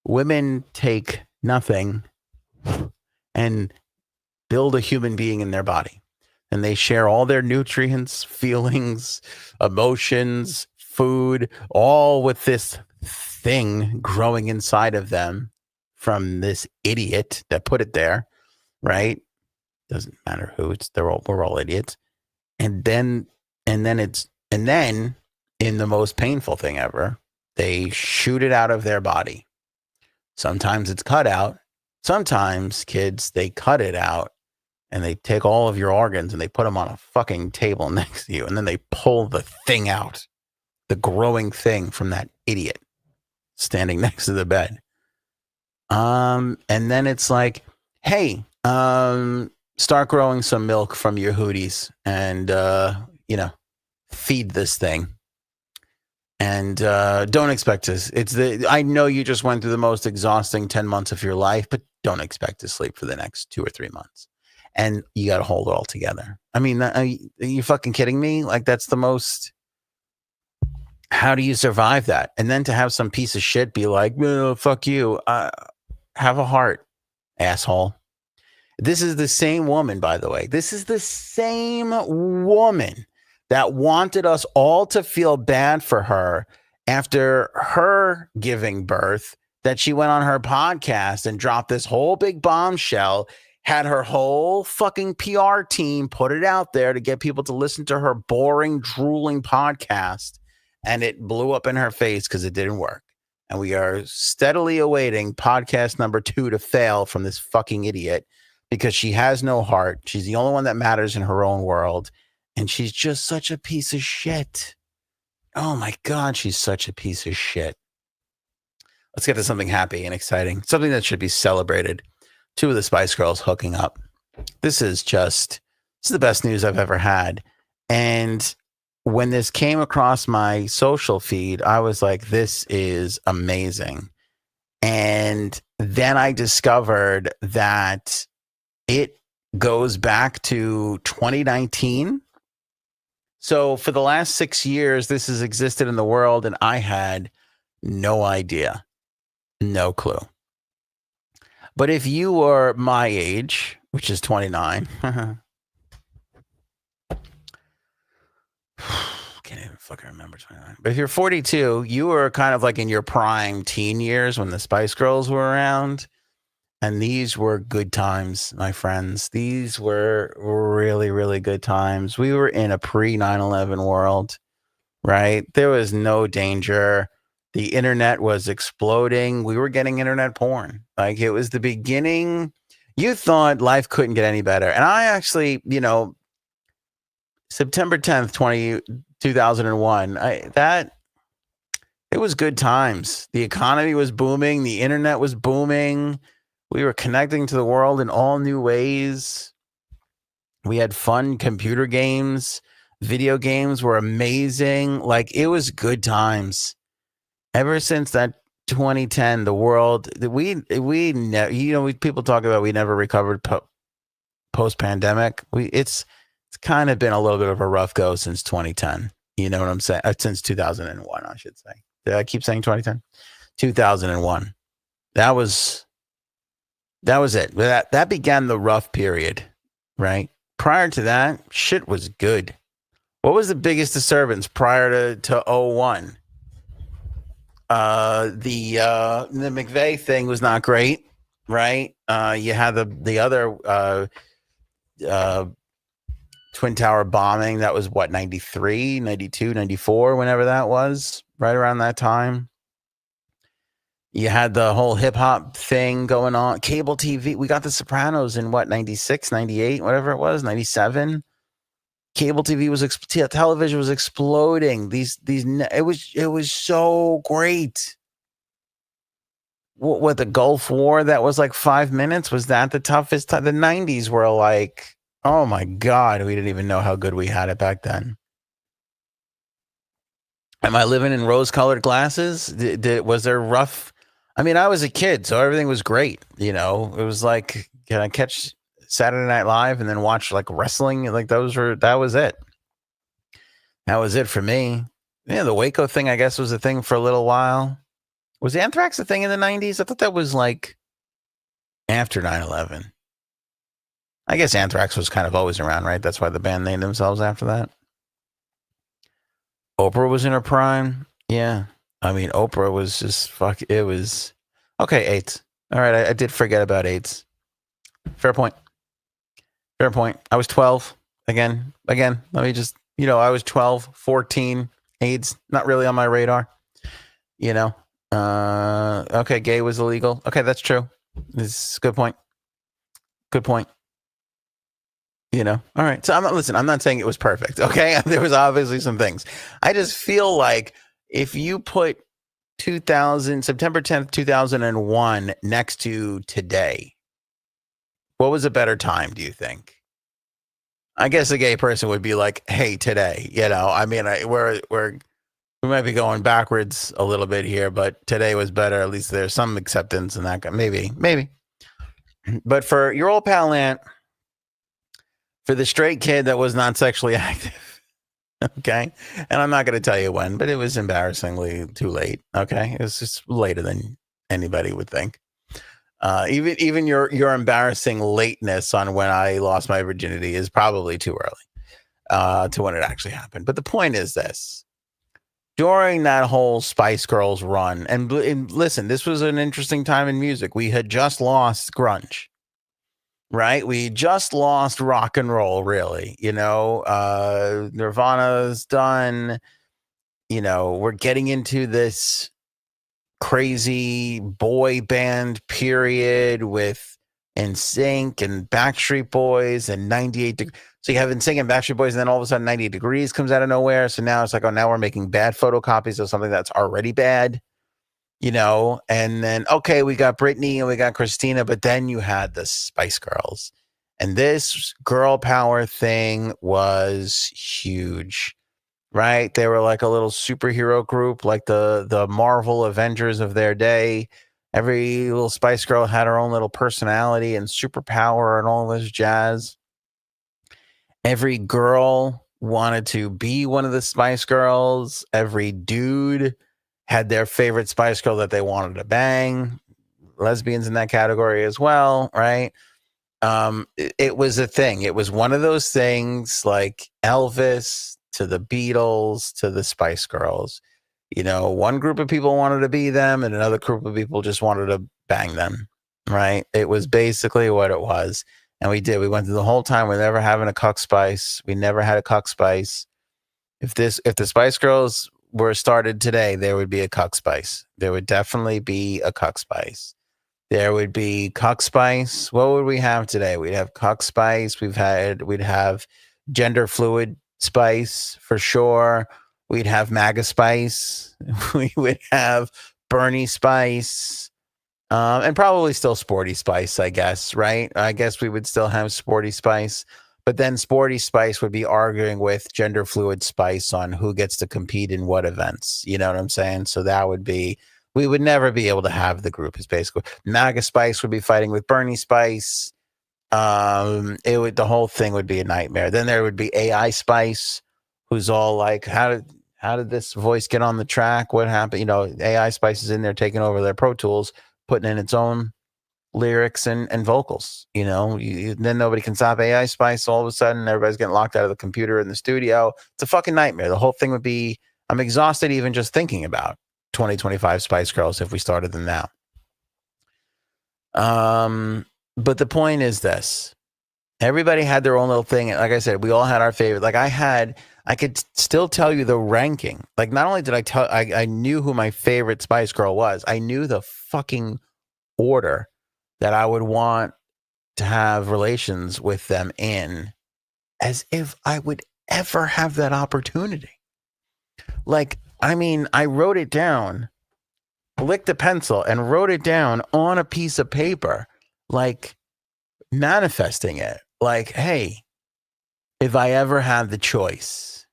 Women take nothing and build a human being in their body. And they share all their nutrients, feelings, emotions, food, all with this thing growing inside of them from this idiot that put it there, right? Doesn't matter who we're all idiots. And then in the most painful thing ever, they shoot it out of their body. Sometimes it's cut out. Sometimes, kids, they cut it out. And they take all of your organs and they put them on a fucking table next to you. And then they pull the thing out, the growing thing from that idiot standing next to the bed. And then it's like, hey, start growing some milk from your hooties and, feed this thing. And don't expect to. I know you just went through the most exhausting 10 months of your life, but don't expect to sleep for the next 2 or 3 months. And you got to hold it all together. I mean, are you fucking kidding me? Like, that's the most. How do you survive that? And then to have some piece of shit be like, oh, fuck you. Have a heart, asshole. This is the same woman, by the way. This is the same woman that wanted us all to feel bad for her after her giving birth, that she went on her podcast and dropped this whole big bombshell, had her whole fucking PR team put it out there to get people to listen to her boring, drooling podcast. And it blew up in her face because it didn't work. And we are steadily awaiting podcast number 2 to fail from this fucking idiot because she has no heart. She's the only one that matters in her own world. And she's just such a piece of shit. Oh my God, she's such a piece of shit. Let's get to something happy and exciting, something that should be celebrated. Two of the Spice Girls hooking up. This is the best news I've ever had. And when this came across my social feed, I was like, this is amazing. And then I discovered that it goes back to 2019. So for the last 6 years, this has existed in the world, and I had no idea, no clue. But if you were my age, which is 29, can't even fucking remember 29. But if you're 42, you were kind of like in your prime teen years when the Spice Girls were around. And these were good times, my friends. These were really, really good times. We were in a pre 9/11 world, right? There was no danger. The internet was exploding. We were getting internet porn. Like it was the beginning. You thought life couldn't get any better. And I actually, September 10th, 2001, it was good times. The economy was booming. The internet was booming. We were connecting to the world in all new ways. We had fun computer games. Video games were amazing. Like it was good times. Ever since that 2010, the world people talk about we never recovered post pandemic. It's kind of been a little bit of a rough go since 2010. You know what I'm saying? Since 2001, I should say. Did I keep saying 2010? 2001. That was it. That began the rough period, right? Prior to that, shit was good. What was the biggest disturbance prior to 01? The McVeigh thing was not great, right? You had the other Twin Tower bombing. That was what, 93, 92, 94, whenever that was, right around that time. You had the whole hip hop thing going on. Cable TV. We got The Sopranos in what, 96, 98, whatever it was, 97. Cable TV was television was exploding. It was so great. What the Gulf War? That was like 5 minutes. Was that the toughest time? The 90s were like, oh my God, we didn't even know how good we had it back then. Am I living in rose-colored glasses? Was there rough? I mean, I was a kid, so everything was great. It was like, can I catch Saturday Night Live and then watch like wrestling? Like that was it. That was it for me. Yeah, the Waco thing, I guess, was a thing for a little while. Was anthrax a thing in the 90s? I thought that was like after 9/11. I guess anthrax was kind of always around, right? That's why the band named themselves after that. Oprah was in her prime. Yeah. I mean, Oprah was just it was okay. AIDS. All right. I did forget about AIDS. Fair point. I was 12 again. Let me just, I was 12, 14, AIDS, not really on my radar, okay. Gay was illegal. Okay. That's true. This is a good point. All right. So I'm not saying it was perfect. Okay. There was obviously some things. I just feel like if you put September 10th, 2001 next to today, what was a better time, do you think? I guess a gay person would be like, hey, today, I mean, we might be going backwards a little bit here, but today was better. At least there's some acceptance in that. Maybe. But for your old pal Ant, for the straight kid that was not sexually active, okay? And I'm not going to tell you when, but it was embarrassingly too late, okay? It was just later than anybody would think. Even your embarrassing lateness on when I lost my virginity is probably too early to when it actually happened. But the point is this. During that whole Spice Girls run, and listen, this was an interesting time in music. We had just lost grunge. Right? We just lost rock and roll, really. Nirvana's done. We're getting into this crazy boy band period with NSYNC and Backstreet Boys and 98. So you have NSYNC and Backstreet Boys, and then all of a sudden 98 Degrees comes out of nowhere. So now it's like, oh, now we're making bad photocopies of something that's already bad, you know? And then, okay, we got Britney and we got Christina, but then you had the Spice Girls. And this girl power thing was huge, right? They were like a little superhero group, like the Marvel Avengers of their day. Every little Spice Girl had her own little personality and superpower and all this jazz. Every girl wanted to be one of the Spice Girls. Every dude had their favorite Spice Girl that they wanted to bang. Lesbians in that category as well, right? It was a thing. It was one of those things like Elvis to the Beatles to the Spice Girls. You know, one group of people wanted to be them and another group of people just wanted to bang them, right? It was basically what it was. And we did. We went through the whole time. We're never having a cuck spice. We never had a cuck spice. If the Spice Girls were started today, there would be a cuck spice. There would definitely be a cuck spice. There would be cuck spice. What would we have today? We'd have cuck spice. We'd have gender fluid spice for sure. We'd have MAGA spice. We would have Bernie spice. And probably still Sporty Spice, I guess, right? I guess we would still have Sporty Spice. But then Sporty Spice would be arguing with gender fluid Spice on who gets to compete in what events. You know what I'm saying? So that would be, we would never be able to have the group. Is basically MAGA Spice would be fighting with Bernie Spice. The whole thing would be a nightmare. Then there would be AI Spice, who's all like, how did this voice get on the track? What happened? You know, AI Spice is in there taking over their Pro Tools, putting in its own lyrics and vocals. You know, then nobody can stop AI Spice. All of a sudden, everybody's getting locked out of the computer in the studio. It's a fucking nightmare. The whole thing would be, I'm exhausted even just thinking about 2025 Spice Girls if we started them now. But the point is this. Everybody had their own little thing. Like I said, we all had our favorite. Like I could still tell you the ranking. Like not only did I knew who my favorite Spice Girl was, I knew the fucking order that I would want to have relations with them in, as if I would ever have that opportunity. Like, I mean, I wrote it down, licked a pencil and wrote it down on a piece of paper, like manifesting it. Like, hey, if I ever had the choice,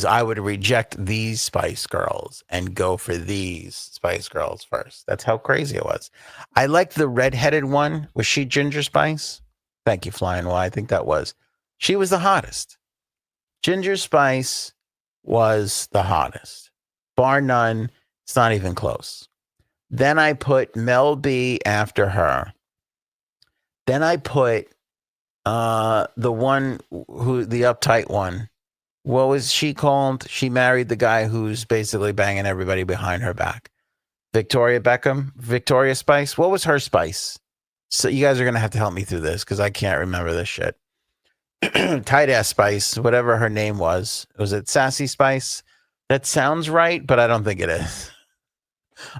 I would reject these Spice Girls and go for these Spice Girls first. That's how crazy it was. I liked the redheaded one. Was she Ginger Spice? Thank you, Flying Y. I think that was. She was the hottest. Ginger Spice was the hottest. Bar none. It's not even close. Then I put Mel B after her. Then I put the one the uptight one. What was she called? She married the guy who's basically banging everybody behind her back. Victoria Beckham? Victoria Spice? What was her spice? So you guys are going to have to help me through this because I can't remember this shit. Tight ass Spice, whatever her name was. Was it Sassy Spice? That sounds right, but I don't think it is.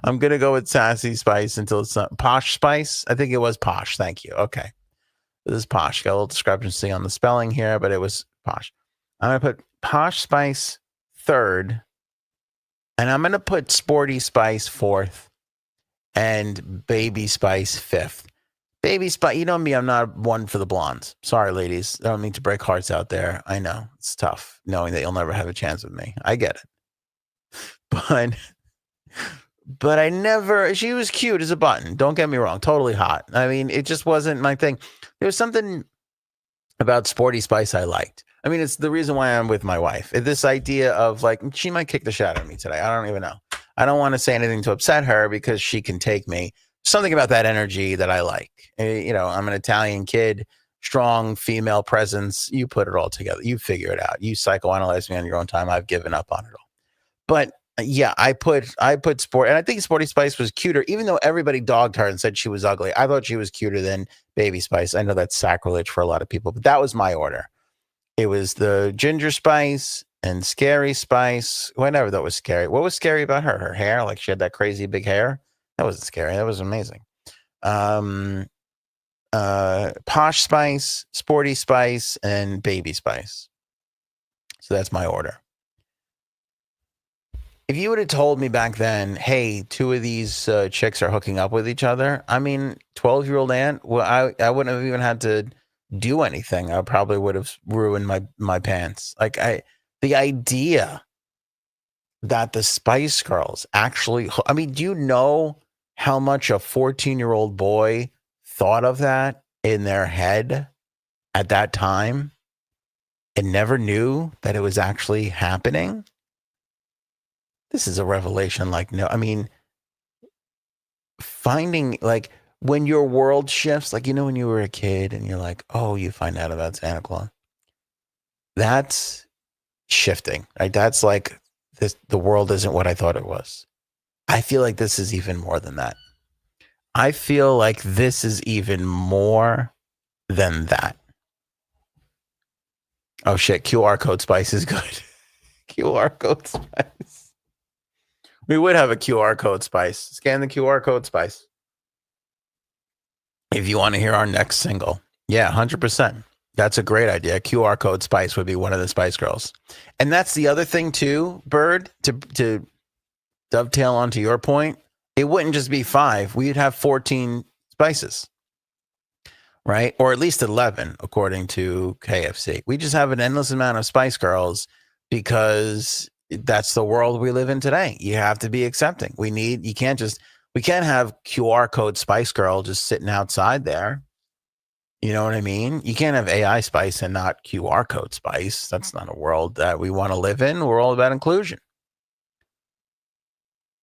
I'm going to go with Sassy Spice until it's not. Posh Spice? I think it was Posh. Thank you. Okay. This is Posh. Got a little discrepancy on the spelling here, but it was Posh. I'm going to put Posh Spice third, and I'm going to put Sporty Spice fourth, and Baby Spice fifth. Baby Spice, you know me, I'm not one for the blondes. Sorry, ladies. I don't mean to break hearts out there. I know. It's tough knowing that you'll never have a chance with me. I get it. But I never, she was cute as a button. Don't get me wrong. Totally hot. I mean, it just wasn't my thing. There was something about Sporty Spice I liked. I mean, it's the reason why I'm with my wife. This idea of like, she might kick the shit out of me today. I don't even know. I don't want to say anything to upset her because she can take me. Something about that energy that I like. You know, I'm an Italian kid, strong female presence. You put it all together. You figure it out. You psychoanalyze me on your own time. I've given up on it all. But yeah, I put Sport, and I think Sporty Spice was cuter, even though everybody dogged her and said she was ugly. I thought she was cuter than Baby Spice. I know that's sacrilege for a lot of people, but that was my order. It was the Ginger Spice and Scary Spice, whatever that was scary. What was scary about her? Her hair? Like she had that crazy big hair? That wasn't scary. That was amazing. Posh Spice, Sporty Spice, and Baby Spice. So that's my order. If you would have told me back then, hey, two of these chicks are hooking up with each other, I mean, 12-year-old Aunt, well, I wouldn't have even had to do anything. I probably would have ruined my pants. Like the idea that the Spice Girls actually, I mean, do you know how much a 14-year-old boy thought of that in their head at that time and never knew that it was actually happening? This is a revelation. Like, no, I mean, finding, like, when your world shifts, like, when you were a kid and you're like, oh, you find out about Santa Claus. That's shifting, right? That's like the world isn't what I thought it was. I feel like this is even more than that. I feel like this is even more than that. Oh shit, QR code Spice is good. QR code Spice. We would have a QR code Spice. Scan the QR code Spice. If you want to hear our next single. Yeah, 100%. That's a great idea. QR code Spice would be one of the Spice Girls. And that's the other thing too, Bird, to dovetail onto your point. It wouldn't just be 5. We'd have 14 spices, right? Or at least 11, according to KFC. We just have an endless amount of Spice Girls because that's the world we live in today. You have to be accepting. We can't have QR code Spice Girl just sitting outside there. You know what I mean? You can't have AI Spice and not QR code Spice. That's not a world that we want to live in. We're all about inclusion.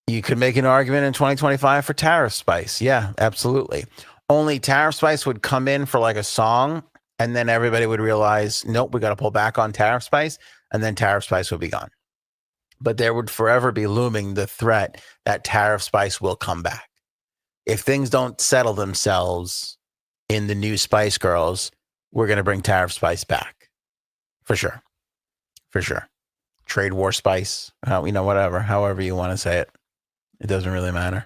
You could make an argument in 2025 for Tariff Spice. Yeah, absolutely. Only Tariff Spice would come in for like a song, and then everybody would realize, nope, we got to pull back on Tariff Spice, and then Tariff Spice would be gone. But there would forever be looming the threat that Tariff Spice will come back. If things don't settle themselves in the new Spice Girls, we're going to bring Tariff Spice back. For sure. For sure. Trade War Spice, whatever, however you want to say it. It doesn't really matter.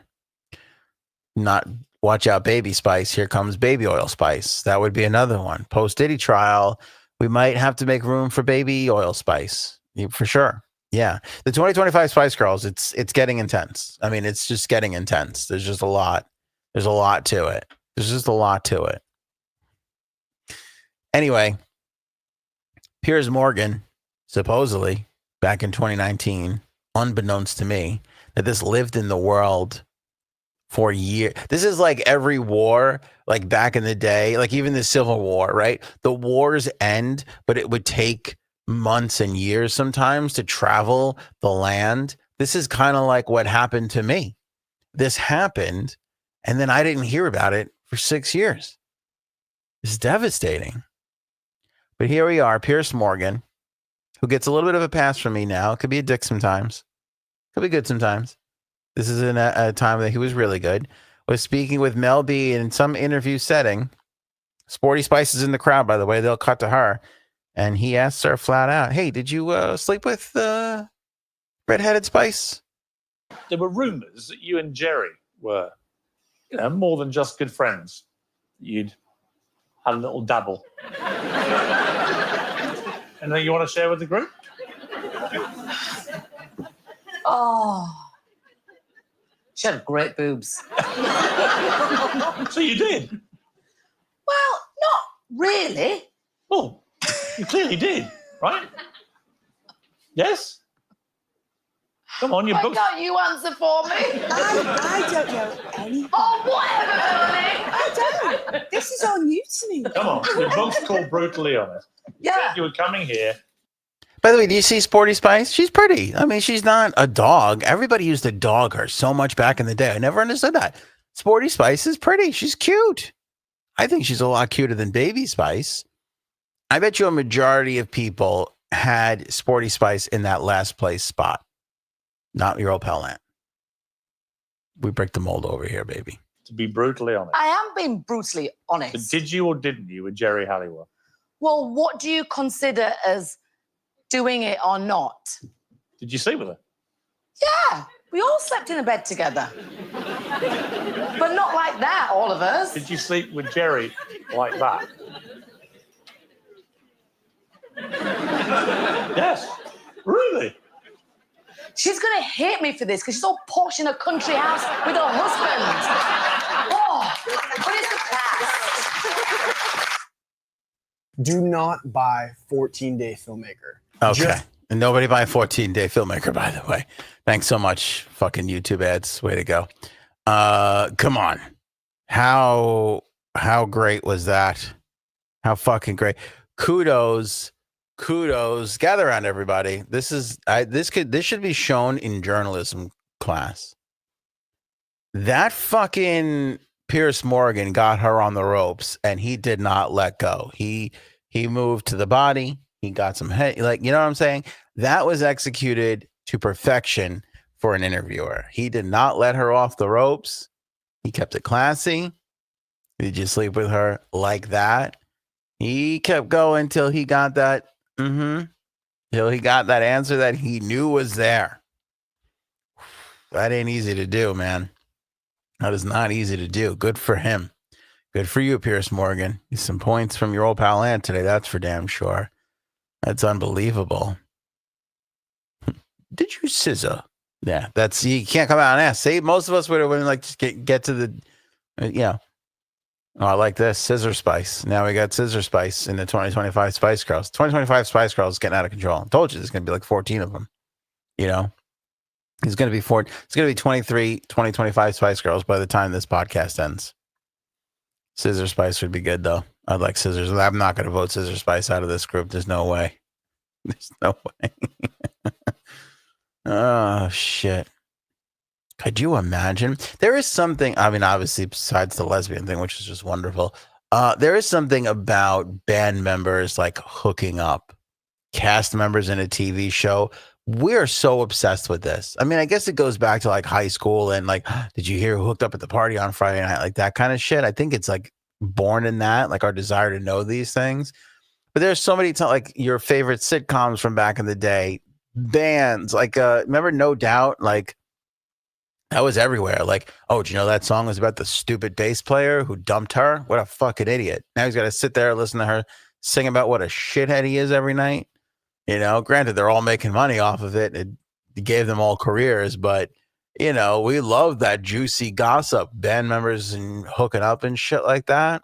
Not watch out, Baby Spice. Here comes Baby Oil Spice. That would be another one. Post Diddy trial, we might have to make room for Baby Oil Spice. For sure. Yeah. The 2025 Spice Girls, it's getting intense. I mean, it's just getting intense. There's just a lot. There's a lot to it. There's just a lot to it. Anyway, Piers Morgan, supposedly, back in 2019, unbeknownst to me, that this lived in the world for years. This is like every war, like back in the day, like even the Civil War, right? The wars end, but it would take months and years sometimes to travel the land. This is kind of like what happened to me. This happened, and then I didn't hear about it for 6 years. It's devastating. But here we are, Piers Morgan, who gets a little bit of a pass from me now. Could be a dick sometimes. Could be good sometimes. This is in a time that he was really good. Was speaking with Mel B in some interview setting. Sporty Spice is in the crowd, by the way. They'll cut to her. And he asked her flat out, hey, did you sleep with redheaded Spice? There were rumors that you and Jerry were, more than just good friends. You'd had a little dabble. Anything you want to share with the group? Oh, she had great boobs. So you did? Well, not really. Well, you clearly did, right? Yes? Come on, your Why book's... can't you answer for me? I don't know anything. Oh, whatever, Ernie. I don't. This is all new to me. Come on, your book's called Brutally Honest. You Yeah. said you were coming here. By the way, do you see Sporty Spice? She's pretty. I mean, she's not a dog. Everybody used to dog her so much back in the day. I never understood that. Sporty Spice is pretty. She's cute. I think she's a lot cuter than Baby Spice. I bet you a majority of people had Sporty Spice in that last place spot. Not your old pal Aunt. We break the mold over here, baby. To be brutally honest. I am being brutally honest. But did you or didn't you with Jerry Halliwell? Well, what do you consider as doing it or not? Did you sleep with her? Yeah, we all slept in a bed together. But not like like that, all of us. Did you sleep with Jerry like that? Yes. Really? She's going to hate me for this because she's all posh in a country house with her husband. Oh, but it's the past. Do not buy 14-day filmmaker. Okay. And nobody buy a 14-day filmmaker, by the way. Thanks so much, fucking YouTube ads. Way to go. Come on. How great was that? How fucking great. Kudos. Gather around, everybody. This should be shown in journalism class. That fucking Piers Morgan got her on the ropes and he did not let go. He moved to the body. He got some head, like, you know what I'm saying? That was executed to perfection for an interviewer. He did not let her off the ropes. He kept it classy. Did you sleep with her like that? He kept going till he got that. Till he got that answer that he knew was there. That ain't easy to do, man. That is not easy to do. Good for him. Good for you, Piers Morgan. Some points from your old pal Ant today. That's for damn sure. That's unbelievable. Did you scissor? Yeah, that's, you can't come out and ask. See, most of us would have like just get to the, Oh, I like this. Scissor Spice. Now we got Scissor Spice in the 2025 Spice Girls. 2025 Spice Girls is getting out of control. I told you there's going to be like 14 of them. You know? It's going to be it's going to be 23 2025 Spice Girls by the time this podcast ends. Scissor Spice would be good, though. I'd like Scissors. I'm not going to vote Scissor Spice out of this group. There's no way. There's no way. Oh, shit. Could you imagine? There is something, I mean, obviously, besides the lesbian thing, which is just wonderful, there is something about band members like hooking up, cast members in a TV show. We're so obsessed with this. I mean, I guess it goes back to like high school and like, did you hear who hooked up at the party on Friday night? Like that kind of shit. I think it's like born in that, like our desire to know these things. But there's so many like your favorite sitcoms from back in the day, bands, like, remember No Doubt? Like, that was everywhere. Like, oh, do you know that song was about the stupid bass player who dumped her? What a fucking idiot. Now he's got to sit there and listen to her sing about what a shithead he is every night. You know, granted, they're all making money off of it. It gave them all careers, but, you know, we love that juicy gossip, band members and hooking up and shit like that.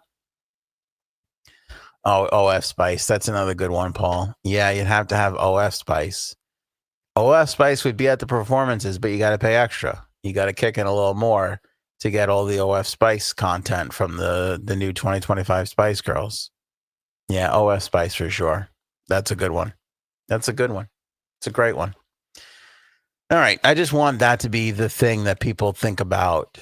Oh, OF Spice. That's another good one, Paul. Yeah, you'd have to have OF Spice. OF Spice would be at the performances, but you got to pay extra. You got to kick in a little more to get all the OF Spice content from the new 2025 Spice Girls. Yeah, OF Spice for sure. That's a good one. That's a good one. It's a great one. All right. I just want that to be the thing that people think about,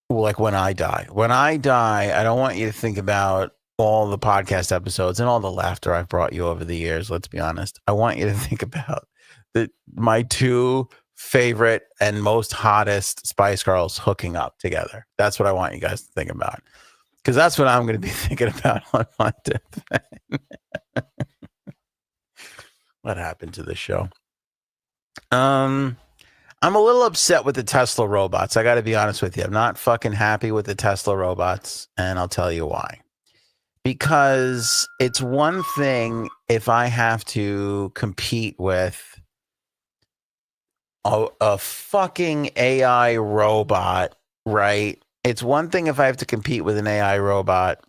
like when I die. When I die, I don't want you to think about all the podcast episodes and all the laughter I've brought you over the years. Let's be honest. I want you to think about my two favorite and most hottest Spice Girls hooking up together. That's what I want you guys to think about, because that's what I'm going to be thinking about on my deathbed. What happened to the show? I'm a little upset with the Tesla robots. I got to be honest with you. I'm not fucking happy with the Tesla robots, and I'll tell you why. Because it's one thing if I have to compete with a fucking AI robot, right? It's one thing if I have to compete with an AI robot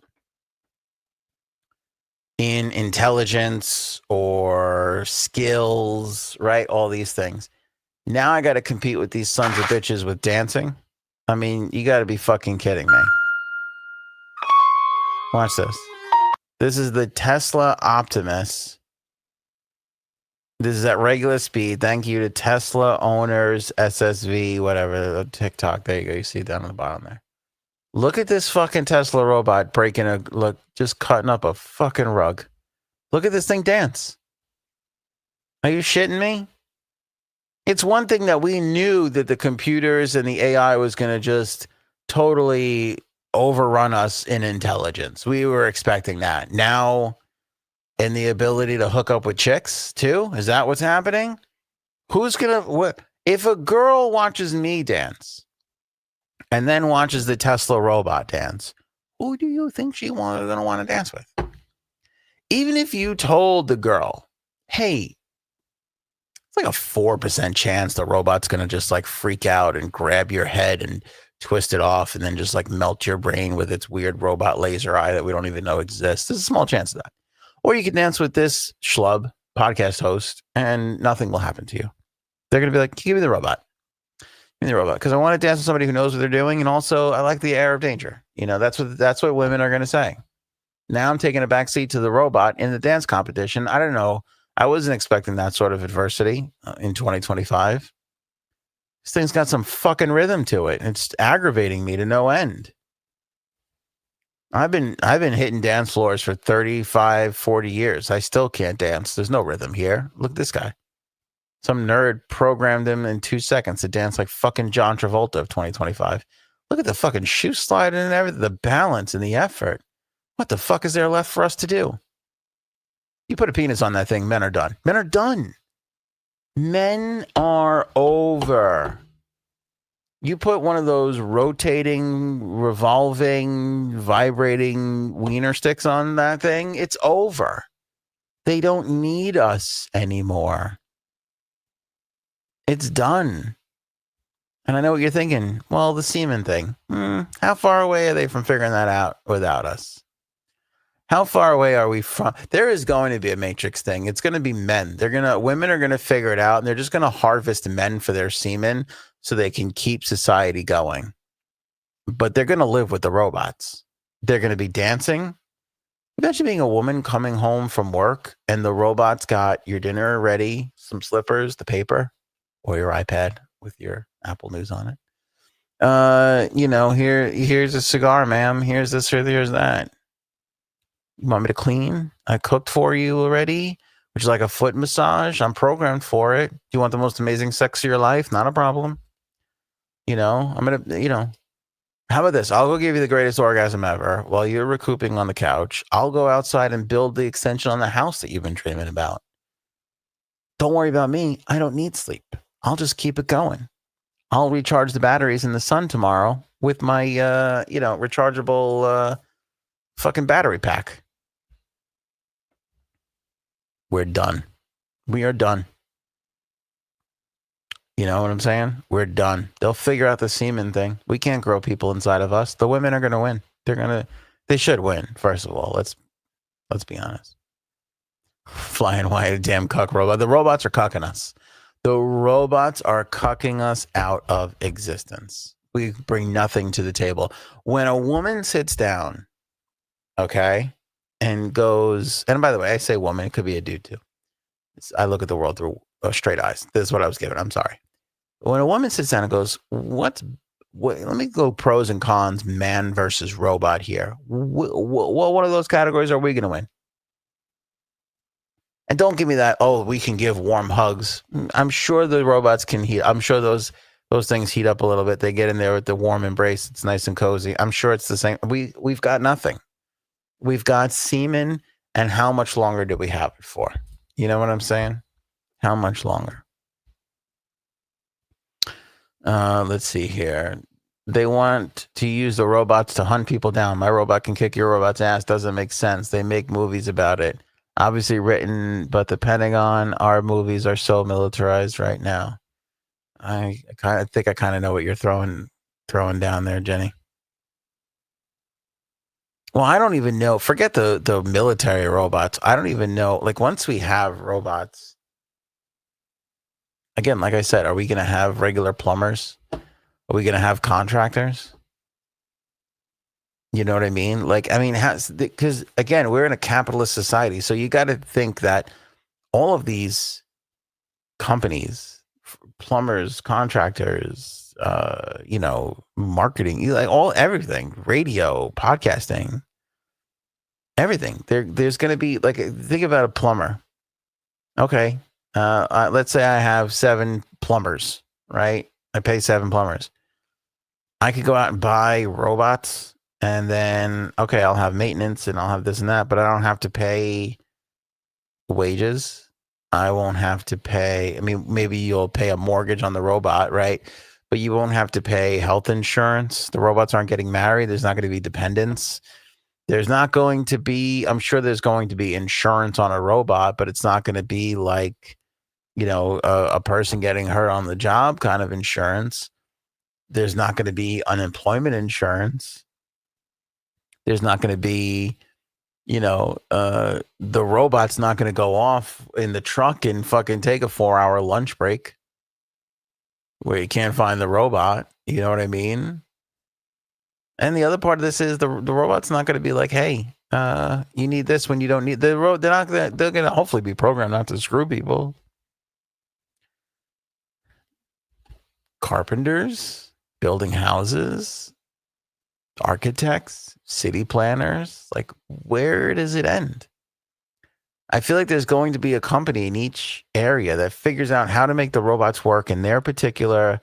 in intelligence or skills, right? All these things. Now I got to compete with these sons of bitches with dancing. I mean, you got to be fucking kidding me. Watch this. This is the Tesla Optimus. This is at regular speed. Thank you to Tesla owners, SSV, whatever, TikTok. There you go. You see it down on the bottom there. Look at this fucking Tesla robot just cutting up a fucking rug. Look at this thing dance. Are you shitting me? It's one thing that we knew that the computers and the AI was going to just totally overrun us in intelligence. We were expecting that. Now, in the ability to hook up with chicks too? Is that what's happening? Who's going to, if a girl watches me dance and then watches the Tesla robot dance, who do you think she's going to want to dance with? Even if you told the girl, hey, it's like a 4% chance the robot's going to just like freak out and grab your head and twist it off and then just like melt your brain with its weird robot laser eye that we don't even know exists. There's a small chance of that. Or you can dance with this schlub podcast host and nothing will happen to you. They're going to be like, give me the robot. Give me the robot. Because I want to dance with somebody who knows what they're doing. And also I like the air of danger. You know, that's what women are going to say. Now I'm taking a backseat to the robot in the dance competition. I don't know. I wasn't expecting that sort of adversity in 2025. This thing's got some fucking rhythm to it. It's aggravating me to no end. I've been hitting dance floors for 35, 40 years. I still can't dance. There's no rhythm here. Look at this guy. Some nerd programmed him in 2 seconds to dance like fucking John Travolta of 2025. Look at the fucking shoe sliding and everything, the balance and the effort. What the fuck is there left for us to do? You put a penis on that thing, men are done. Men are done. Men are over. You put one of those rotating, revolving, vibrating wiener sticks on that thing, it's over. They don't need us anymore. It's done. And I know what you're thinking. Well, the semen thing. How far away are they from figuring that out without us? How far away are we from? There is going to be a matrix thing. It's going to be men. Women are going to figure it out, and they're just going to harvest men for their semen so they can keep society going. But they're going to live with the robots. They're going to be dancing. Imagine being a woman coming home from work, and the robot's got your dinner ready, some slippers, the paper, or your iPad with your Apple News on it. Here's a cigar, ma'am. Here's this, or here's that. You want me to clean? I cooked for you already. Would you like a foot massage? I'm programmed for it. Do you want the most amazing sex of your life? Not a problem. How about this? I'll go give you the greatest orgasm ever while you're recouping on the couch. I'll go outside and build the extension on the house that you've been dreaming about. Don't worry about me. I don't need sleep. I'll just keep it going. I'll recharge the batteries in the sun tomorrow with my, rechargeable fucking battery pack. We're done. We are done. You know what I'm saying? We're done. They'll figure out the semen thing. We can't grow people inside of us. The women are going to win. They should win. First of all, let's be honest. Flying white, damn cuck robot. The robots are cucking us. The robots are cucking us out of existence. We bring nothing to the table. When a woman sits down, okay, and goes, and by the way, I say woman, it could be a dude too. I look at the world through straight eyes. This is what I was given. I'm sorry. When a woman sits down and goes, let me go pros and cons, man versus robot here. What one of those categories are we going to win? And don't give me that, we can give warm hugs. I'm sure the robots can heat. I'm sure those things heat up a little bit. They get in there with the warm embrace. It's nice and cozy. I'm sure it's the same. We've got nothing. We've got semen, and how much longer do we have it for? You know what I'm saying? How much longer? Let's see here. They want to use the robots to hunt people down. My robot can kick your robot's ass. Doesn't make sense. They make movies about it. Obviously written, but the Pentagon, our movies are so militarized right now. I think I kind of know what you're throwing down there, Jenny. Well, I don't even know. Forget the military robots. I don't even know. Like, once we have robots, again, like I said, are we going to have regular plumbers? Are we going to have contractors? You know what I mean? Because again, we're in a capitalist society. So you got to think that all of these companies, plumbers, contractors, marketing, everything, radio, podcasting, everything. There's going to be, think about a plumber. Okay. Let's say I have 7 plumbers, right? I pay 7 plumbers. I could go out and buy robots, and then, okay, I'll have maintenance and I'll have this and that, but I don't have to pay wages. I won't have to pay. I mean, maybe you'll pay a mortgage on the robot, right? but you won't have to pay health insurance. The robots aren't getting married. There's not going to be dependents. There's not going to be, I'm sure there's going to be insurance on a robot, but it's not going to be like, a person getting hurt on the job kind of insurance. There's not going to be unemployment insurance. There's not going to be, the robot's not going to go off in the truck and fucking take a 4-hour lunch break where you can't find the robot. You know what I mean? And the other part of this is the robot's not going to be like, hey, you need this when you don't need the road. They're going to hopefully be programmed not to screw people. Carpenters, building houses, architects, city planners, like where does it end? I feel like there's going to be a company in each area that figures out how to make the robots work in their particular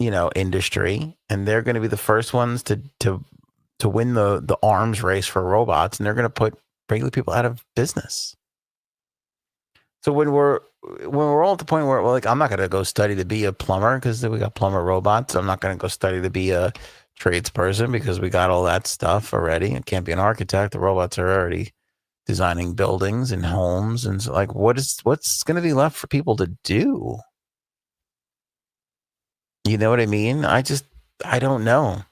industry, and they're going to be the first ones to win the arms race for robots, and they're going to put regular people out of business. So when we're all at the point where we're like, I'm not going to go study to be a plumber because we got plumber robots. I'm not going to go study to be a tradesperson because we got all that stuff already. I can't be an architect. The robots are already designing buildings and homes, and so like, what's going to be left for people to do? You know what I mean? I don't know.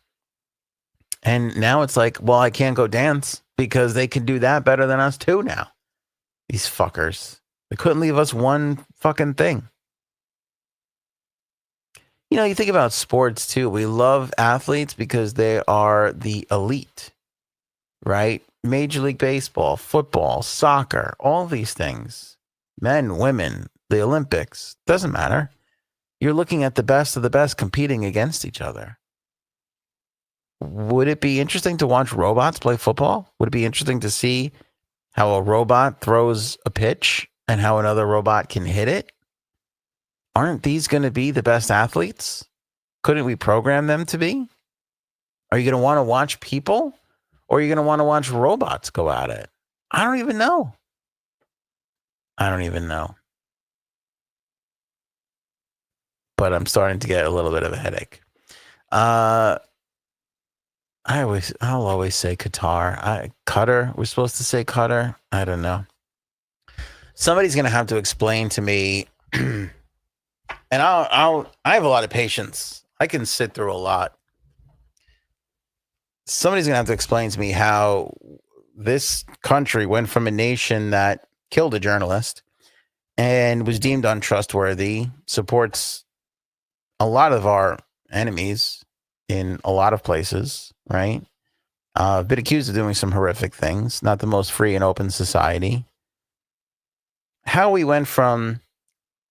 And now it's like, well, I can't go dance because they can do that better than us too now. These fuckers. They couldn't leave us one fucking thing. You think about sports too. We love athletes because they are the elite, right? Major League Baseball, football, soccer, all these things. Men, women, the Olympics. Doesn't matter. You're looking at the best of the best competing against each other. Would it be interesting to watch robots play football? Would it be interesting to see how a robot throws a pitch and how another robot can hit it? Aren't these going to be the best athletes? Couldn't we program them to be? Are you going to want to watch people, or are you going to want to watch robots go at it? I don't even know. But I'm starting to get a little bit of a headache. I'll always say Qatar. Qatar. We're supposed to say Qatar. I don't know. Somebody's going to have to explain to me, and I have a lot of patience. I can sit through a lot. Somebody's going to have to explain to me how this country went from a nation that killed a journalist and was deemed untrustworthy, supports a lot of our enemies in a lot of places, right? Been accused of doing some horrific things, not the most free and open society. How we went from,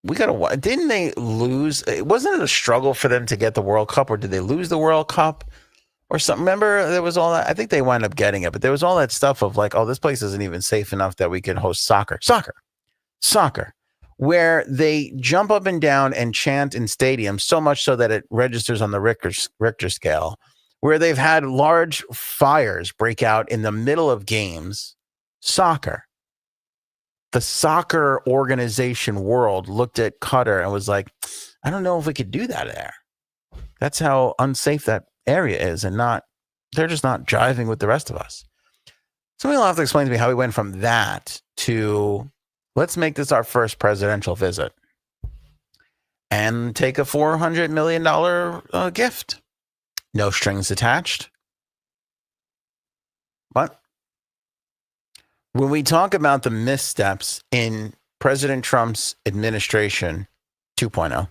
didn't they lose? Wasn't it a struggle for them to get the World Cup, or did they lose the World Cup or something? Remember, there was all that. I think they wound up getting it, but there was all that stuff of like, oh, this place isn't even safe enough that we can host soccer, where they jump up and down and chant in stadiums so much so that it registers on the Richter scale, where they've had large fires break out in the middle of games. Soccer. The soccer organization world looked at Qatar and was like, I don't know if we could do that there. That's how unsafe that area is, and they're just not jiving with the rest of us. Somebody will have to explain to me how we went from that to, let's make this our first presidential visit and take a $400 million gift. No strings attached. But when we talk about the missteps in President Trump's administration 2.0,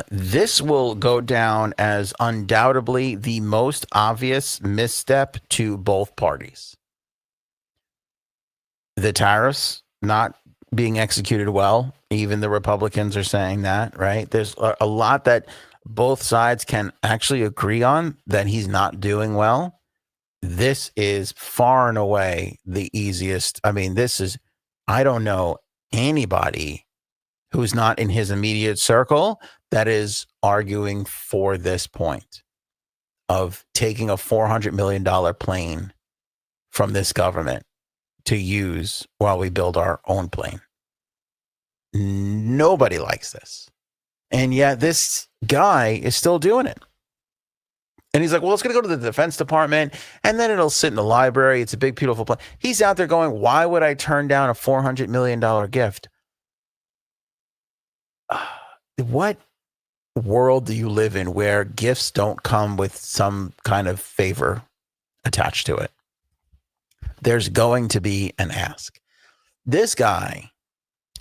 this will go down as undoubtedly the most obvious misstep to both parties. The tariffs not being executed well. Even the Republicans are saying that, right? There's a lot that both sides can actually agree on that he's not doing well. This is far and away the easiest. I mean, I don't know anybody who's not in his immediate circle that is arguing for this point of taking a $400 million plane from this government to use while we build our own plane. Nobody likes this. And yet this guy is still doing it. And he's like, well, it's going to go to the Defense Department, and then it'll sit in the library. It's a big, beautiful place. He's out there going, why would I turn down a $400 million gift? What world do you live in where gifts don't come with some kind of favor attached to it? There's going to be an ask. This guy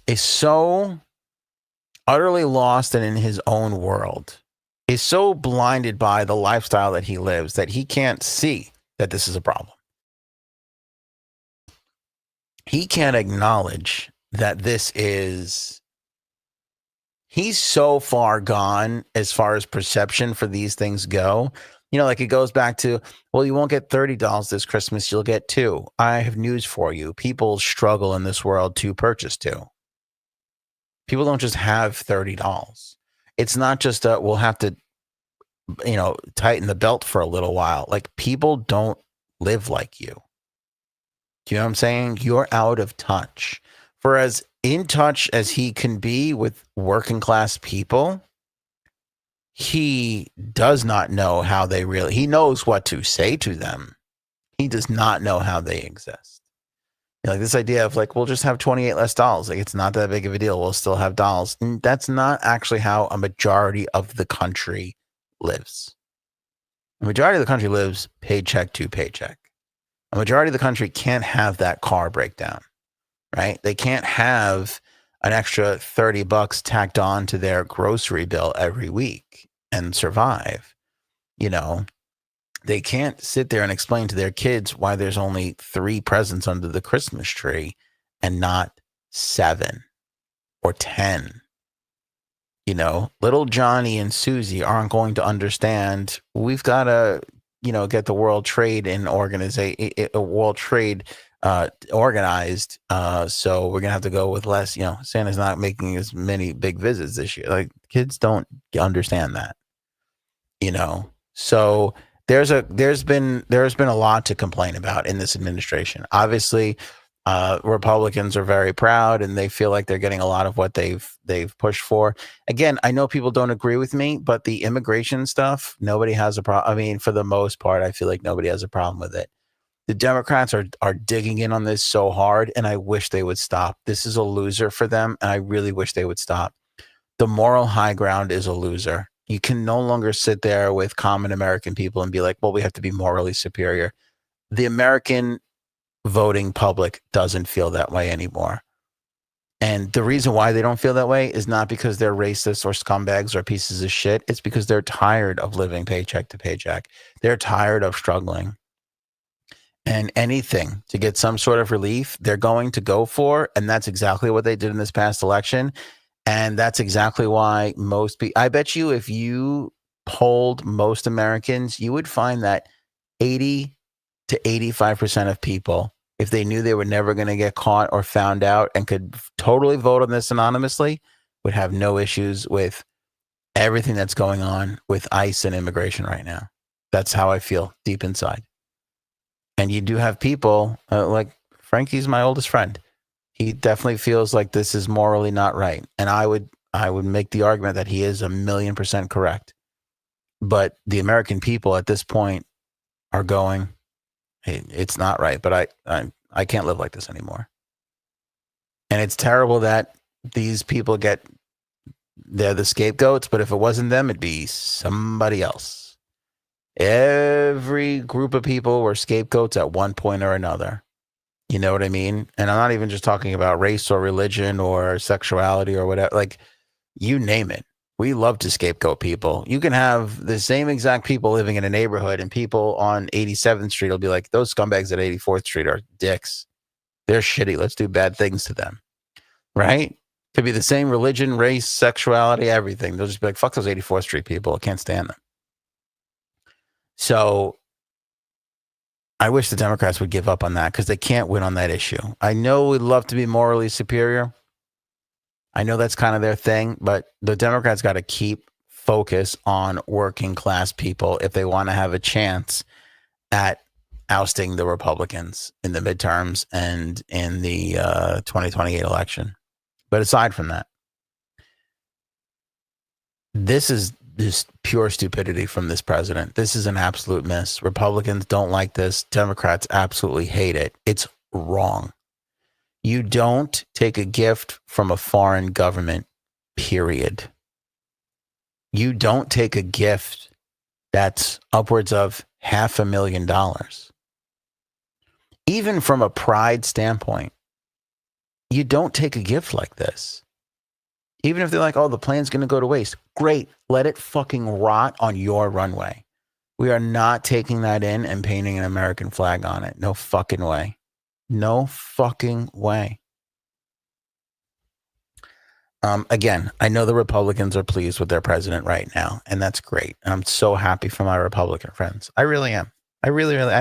is so utterly lost and in his own world. He's so blinded by the lifestyle that he lives that he can't see that this is a problem. He can't acknowledge that this is... He's so far gone as far as perception for these things go. You know, like it goes back to, well, you won't get $30 this Christmas, you'll get $2. I have news for you. People struggle in this world to purchase $2. People don't just have $30. It's not just we'll have to, you know, tighten the belt for a little while. Like, people don't live like you. Do you know what I'm saying? You're out of touch. For as in touch as he can be with working class people, he does not know how they really, he knows what to say to them. He does not know how they exist. You know, like this idea of like, we'll just have 28 less dolls. Like, it's not that big of a deal. We'll still have dolls. And that's not actually how a majority of the country lives. A majority of the country lives paycheck to paycheck. A majority of the country can't have that car breakdown, right? They can't have an extra $30 tacked on to their grocery bill every week and survive. You know, they can't sit there and explain to their kids why there's only 3 presents under the Christmas tree and not 7 or 10. You know, little Johnny and Susie aren't going to understand. We've got to, you know, get the World Trade organized. So we're gonna have to go with less. You know, Santa's not making as many big visits this year. Like, kids don't understand that. You know, so there's been a lot to complain about in this administration. Obviously, Republicans are very proud and they feel like they're getting a lot of what they've pushed for. Again, I know people don't agree with me, but the immigration stuff, nobody has a problem. I mean, for the most part, I feel like nobody has a problem with it. The Democrats are digging in on this so hard, and I wish they would stop. This is a loser for them, and I really wish they would stop. The moral high ground is a loser. You can no longer sit there with common American people and be like, well, we have to be morally superior. The American voting public doesn't feel that way anymore. And the reason why they don't feel that way is not because they're racist or scumbags or pieces of shit. It's because they're tired of living paycheck to paycheck. They're tired of struggling. And anything to get some sort of relief, they're going to go for. And that's exactly what they did in this past election. And that's exactly why most people, I bet you if you polled most Americans, you would find that 80 to 85% of people, if they knew they were never going to get caught or found out and could totally vote on this anonymously, would have no issues with everything that's going on with ICE and immigration right now. That's how I feel deep inside. And you do have people like Frankie's my oldest friend. He definitely feels like this is morally not right. And I would make the argument that he is 1,000,000% correct. But the American people at this point are going, hey, it's not right, but I can't live like this anymore. And it's terrible that these people they're the scapegoats, but if it wasn't them, it'd be somebody else. Every group of people were scapegoats at one point or another. You know what I mean? And I'm not even just talking about race or religion or sexuality or whatever. Like, you name it. We love to scapegoat people. You can have the same exact people living in a neighborhood and people on 87th Street will be like, those scumbags at 84th Street are dicks. They're shitty. Let's do bad things to them. Right? Could be the same religion, race, sexuality, everything. They'll just be like, fuck those 84th Street people. I can't stand them. So I wish the Democrats would give up on that because they can't win on that issue. I know we'd love to be morally superior. I know that's kind of their thing, but the Democrats got to keep focus on working class people if they want to have a chance at ousting the Republicans in the midterms and in the 2028 election. But aside from that, This is just pure stupidity from this president. This is an absolute miss. Republicans don't like this. Democrats absolutely hate it. It's wrong. You don't take a gift from a foreign government, period. You don't take a gift that's upwards of $500,000. Even from a pride standpoint, you don't take a gift like this. Even if they're like, oh, the plane's going to go to waste. Great. Let it fucking rot on your runway. We are not taking that in and painting an American flag on it. No fucking way. No fucking way. Again, I know the Republicans are pleased with their president right now, and that's great. And I'm so happy for my Republican friends. I really am. I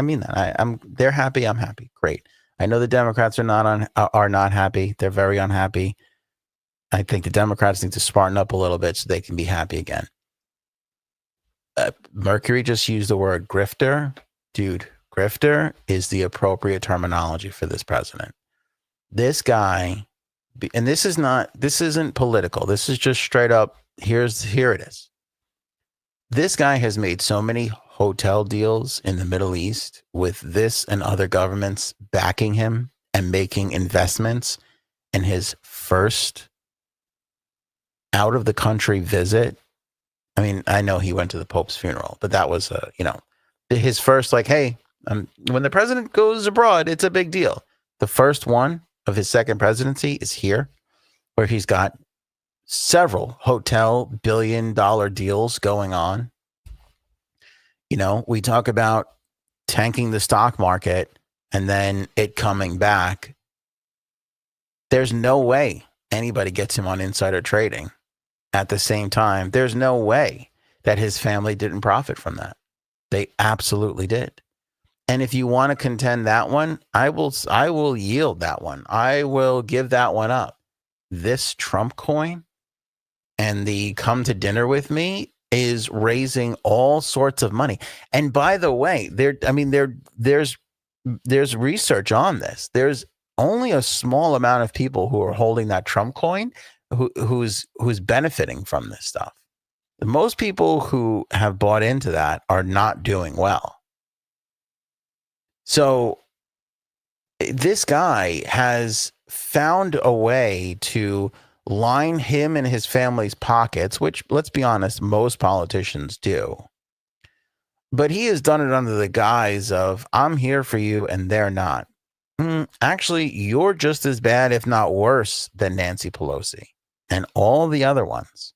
mean that. They're happy. I'm happy. Great. I know the Democrats are not happy. They're very unhappy. I think the Democrats need to smarten up a little bit so they can be happy again. Mercury just used the word grifter. Dude, grifter is the appropriate terminology for this president. This guy, and this isn't political. This is just straight up, here it is. This guy has made so many hotel deals in the Middle East with this and other governments backing him and making investments. And his first out of the country visit, I mean, I know he went to the Pope's funeral, but that was, his first, like, hey, when the president goes abroad, it's a big deal. The first one of his second presidency is here, where he's got several hotel billion-dollar deals going on. We talk about tanking the stock market and then it coming back. There's no way anybody gets him on insider trading. At the same time, there's no way that his family didn't profit from that. They absolutely did. And if you want to contend that one, I will yield that one. I will give that one up. This Trump coin and the come to dinner with me is raising all sorts of money. And by the way, there's research on this. There's only a small amount of people who are holding that Trump coin who's benefiting from this stuff. Most people who have bought into that are not doing well. So this guy has found a way to line him and his family's pockets, which, let's be honest, most politicians do. But he has done it under the guise of, I'm here for you and they're not. Actually, you're just as bad, if not worse, than Nancy Pelosi and all the other ones.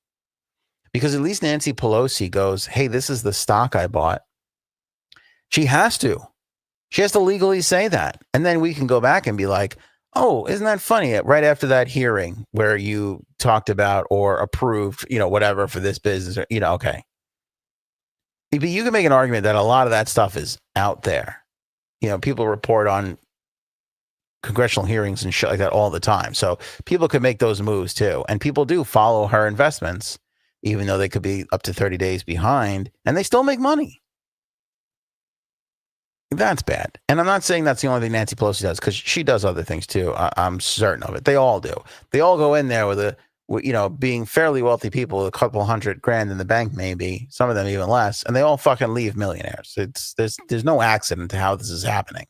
Because at least Nancy Pelosi goes, hey, this is the stock I bought. She has to. She has to legally say that. And then we can go back and be like, oh, isn't that funny? Right after that hearing where you talked about or approved, whatever for this business, okay. But you can make an argument that a lot of that stuff is out there. People report on congressional hearings and shit like that all the time. So people could make those moves too. And people do follow her investments, even though they could be up to 30 days behind, and they still make money. That's bad. And I'm not saying that's the only thing Nancy Pelosi does, because she does other things too. I'm certain of it. They all do. They all go in there with being fairly wealthy people with a couple $100,000 in the bank, maybe some of them even less, and they all fucking leave millionaires. There's no accident to how this is happening.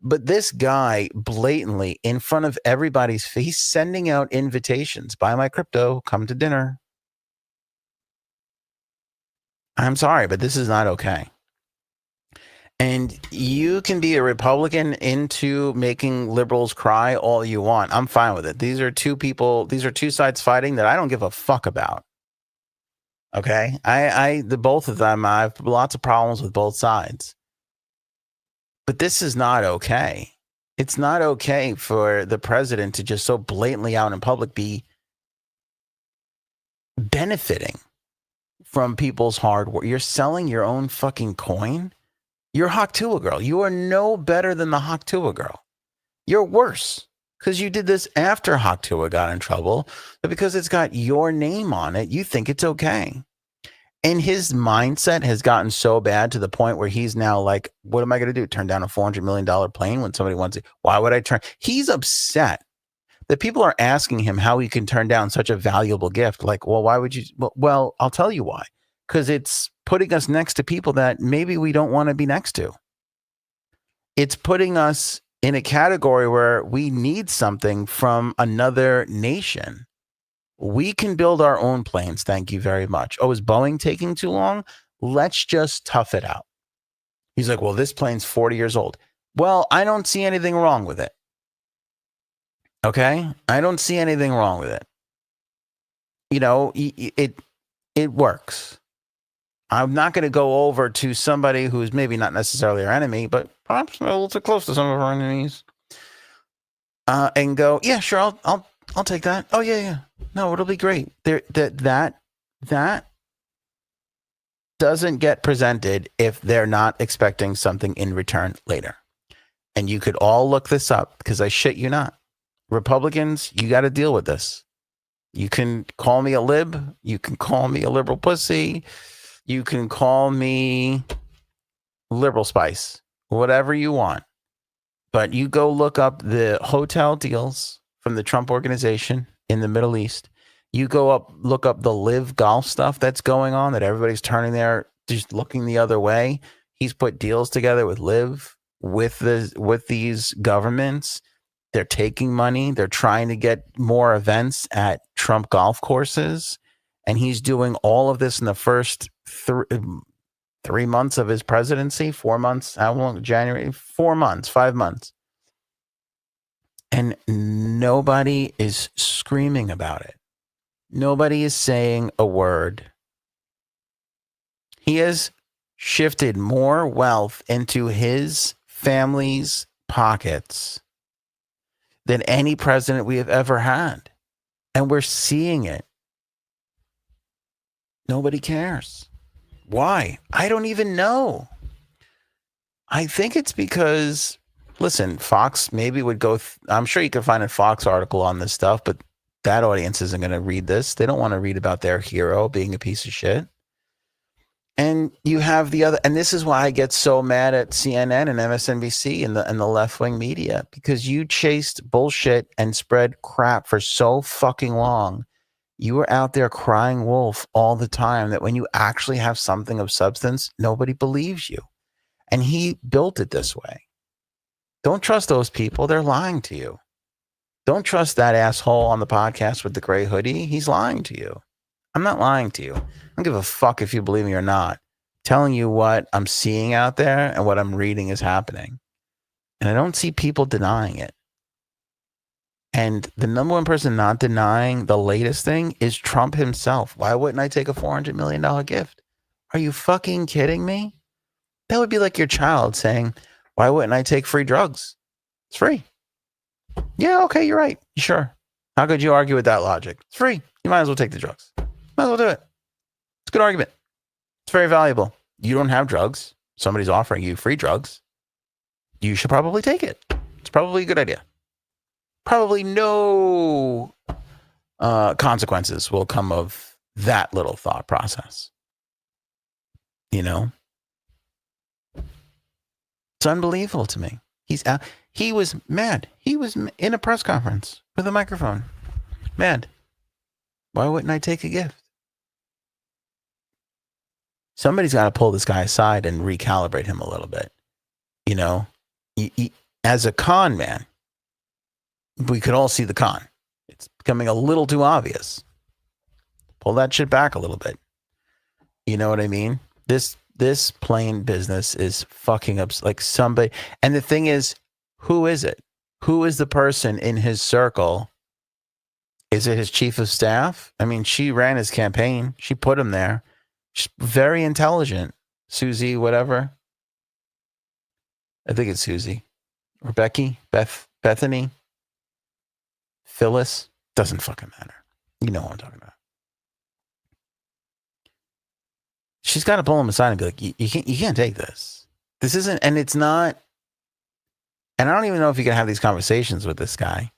But this guy blatantly in front of everybody's face, he's sending out invitations. Buy my crypto, come to dinner. I'm sorry, but this is not okay. And you can be a Republican into making liberals cry all you want. I'm fine with it. These are two sides fighting that I don't give a fuck about. Okay? The both of them, I have lots of problems with both sides. But this is not okay. It's not okay for the president to just so blatantly out in public be benefiting from people's hard work. You're selling your own fucking coin. You're Haktua girl. You are no better than the Haktua girl. You're worse because you did this after Haktua got in trouble, but because it's got your name on it, you think it's okay. And his mindset has gotten so bad to the point where he's now like, what am I going to do? Turn down a $400 million plane when somebody wants it? Why would I turn? He's upset that people are asking him how he can turn down such a valuable gift. Like, well, why would you? Well, I'll tell you why. Because it's putting us next to people that maybe we don't want to be next to. It's putting us in a category where we need something from another nation. We can build our own planes. Thank you very much. Oh, is Boeing taking too long? Let's just tough it out. He's like, well, this plane's 40 years old. Well, I don't see anything wrong with it. Okay? I don't see anything wrong with it. You know, it works. I'm not going to go over to somebody who's maybe not necessarily our enemy, but perhaps a little too close to some of our enemies, and go, yeah, sure, I'll take that. Oh yeah. No, it'll be great. That doesn't get presented if they're not expecting something in return later. And you could all look this up because I shit you not. Republicans, you got to deal with this. You can call me a lib. You can call me a liberal pussy. You can call me liberal spice, whatever you want. But you go look up the hotel deals from the Trump organization in the Middle East. You look up the live golf stuff that's going on, that everybody's turning there, just looking the other way. He's put deals together with live, with these governments. They're taking money. They're trying to get more events at Trump golf courses. And he's doing all of this in the first 3 months of his presidency, 4 months. How long? January, 4 months, 5 months. And nobody is screaming about it. Nobody is saying a word. He has shifted more wealth into his family's pockets than any president we have ever had. And we're seeing it. Nobody cares. Why? I don't even know. I think it's because, listen, Fox maybe would go, I'm sure you could find a Fox article on this stuff, but that audience isn't going to read this. They don't want to read about their hero being a piece of shit. And you have the other, and this is why I get so mad at CNN and MSNBC and the left-wing media, because you chased bullshit and spread crap for so fucking long. You were out there crying wolf all the time that when you actually have something of substance, nobody believes you. And he built it this way. Don't trust those people. They're lying to you. Don't trust that asshole on the podcast with the gray hoodie. He's lying to you. I'm not lying to you. I don't give a fuck if you believe me or not. I'm telling you what I'm seeing out there and what I'm reading is happening. And I don't see people denying it. And the number one person not denying the latest thing is Trump himself. Why wouldn't I take a $400 million gift? Are you fucking kidding me? That would be like your child saying, why wouldn't I take free drugs? It's free. Yeah, okay, you're right. Sure. How could you argue with that logic? It's free. You might as well take the drugs. Might as well do it. It's a good argument. It's very valuable. You don't have drugs. Somebody's offering you free drugs. You should probably take it. It's probably a good idea. Probably no consequences will come of that little thought process. You know? It's unbelievable to me. He was mad. He was in a press conference with a microphone. Mad. Why wouldn't I take a gift? Somebody's got to pull this guy aside and recalibrate him a little bit. You know? As a con man, we could all see the con. It's becoming a little too obvious. Pull that shit back a little bit. You know what I mean? This plane business is fucking up like somebody. And the thing is, who is it? Who is the person in his circle? Is it his chief of staff? I mean, she ran his campaign. She put him there. She's very intelligent. Susie, whatever. I think it's Susie. Or Becky, Bethany, Phyllis. Doesn't fucking matter. You know what I'm talking about. She's got to pull him aside and be like, you can't take this. This isn't, and it's not, and I don't even know if you can have these conversations with this guy.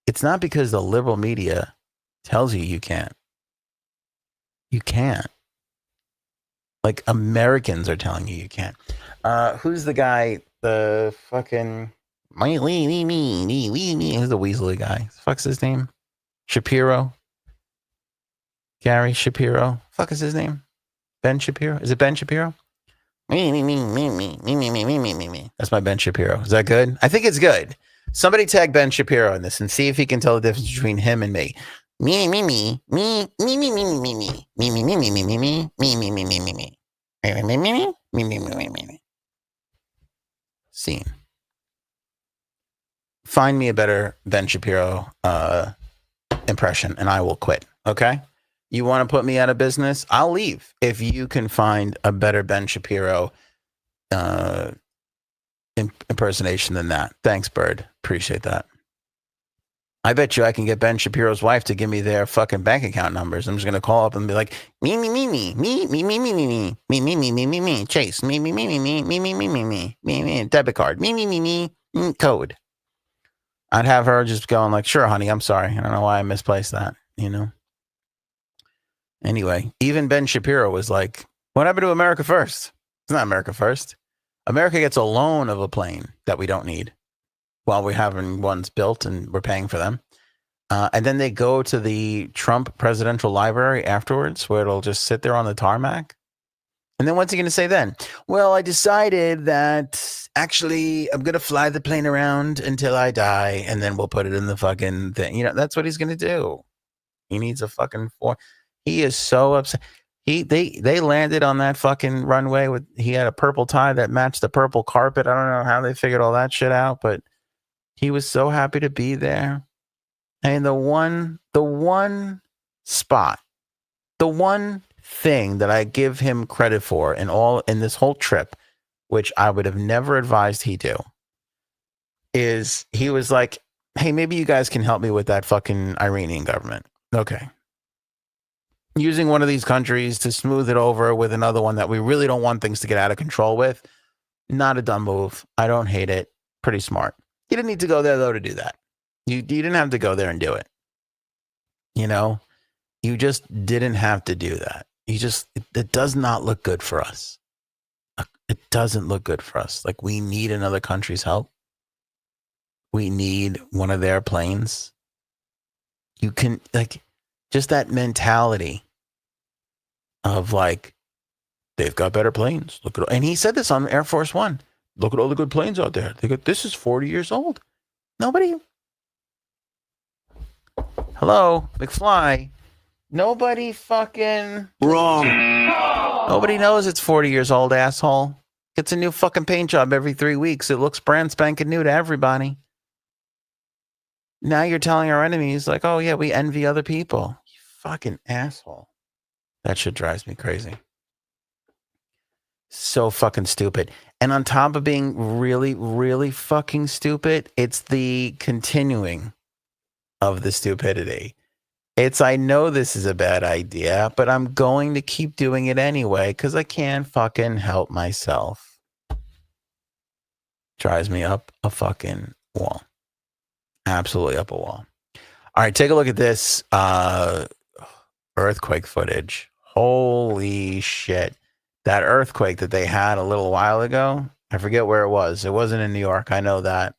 It's not because the liberal media tells you can't. You can't. Like Americans are telling you can't. Who's the guy, the fucking Who's the Weasley guy? Fuck's his name? Shapiro. Gary Shapiro. Fuck is his name? Ben Shapiro? Is it Ben Shapiro? Me. That's my Ben Shapiro. Is that good? I think it's good. Somebody tag Ben Shapiro in this and see if he can tell the difference between him and me. Me. Scene. Find me a better Ben Shapiro impression and I will quit. Okay? You want to put me out of business? I'll leave if you can find a better Ben Shapiro impersonation than that. Thanks, Bird. Appreciate that. I bet you I can get Ben Shapiro's wife to give me their fucking bank account numbers. I'm just gonna call up and be like, me, Chase, me, debit card, me, code. I'd have her just going like, sure, honey, I'm sorry. I don't know why I misplaced that, you know? Anyway, even Ben Shapiro was like, what happened to America First? It's not America First. America gets a loan of a plane that we don't need while we're having ones built and we're paying for them. And then they go to the Trump Presidential Library afterwards where it'll just sit there on the tarmac. And then what's he going to say then? Well, I decided that actually I'm going to fly the plane around until I die and then we'll put it in the fucking thing. You know, that's what he's going to do. He needs a fucking He is so upset. They landed on that fucking runway with, he had a purple tie that matched the purple carpet. I don't know how they figured all that shit out, but he was so happy to be there. And the one spot, the one thing that I give him credit for in this whole trip, which I would have never advised he do, is he was like, hey, maybe you guys can help me with that fucking Iranian government. Okay. Using one of these countries to smooth it over with another one that we really don't want things to get out of control with. Not a dumb move. I don't hate it. Pretty smart. You didn't need to go there, though, to do that. You didn't have to go there and do it. You know, you just didn't have to do that. It does not look good for us. It doesn't look good for us. Like, we need another country's help. We need one of their planes. You can, like, just that mentality of like, they've got better planes. Look at, and he said this on Air Force One. Look at all the good planes out there. This is 40 years old. Nobody. Hello, McFly. Nobody fucking Wrong. Nobody knows it's 40 years old, asshole. Gets a new fucking paint job every 3 weeks. It looks brand spanking new to everybody. Now you're telling our enemies like, oh yeah, we envy other people. You fucking asshole. That shit drives me crazy. So fucking stupid. And on top of being really, really fucking stupid, it's the continuing of the stupidity. It's, I know this is a bad idea, but I'm going to keep doing it anyway because I can't fucking help myself. Drives me up a fucking wall. Absolutely up a wall. All right, take a look at this earthquake footage. Holy shit. That earthquake that they had a little while ago, I forget where it was. It wasn't in New York. I know that.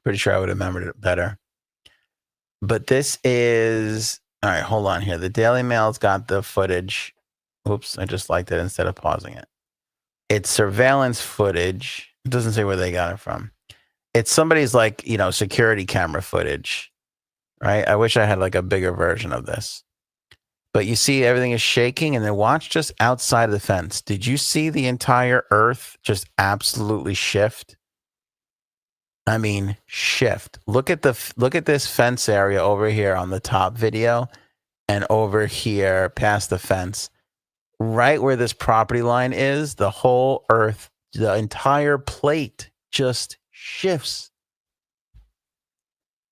Pretty sure I would have remembered it better. But this is, all right, hold on here. The Daily Mail's got the footage. Oops, I just liked it instead of pausing it. It's surveillance footage. It doesn't say where they got it from. It's somebody's like, you know, security camera footage, right? I wish I had like a bigger version of this. But you see everything is shaking and then watch just outside of the fence. Did you see the entire earth just absolutely shift? I mean, shift. Look at this fence area over here on the top video and over here past the fence. Right where this property line is, the whole earth, the entire plate just shifts.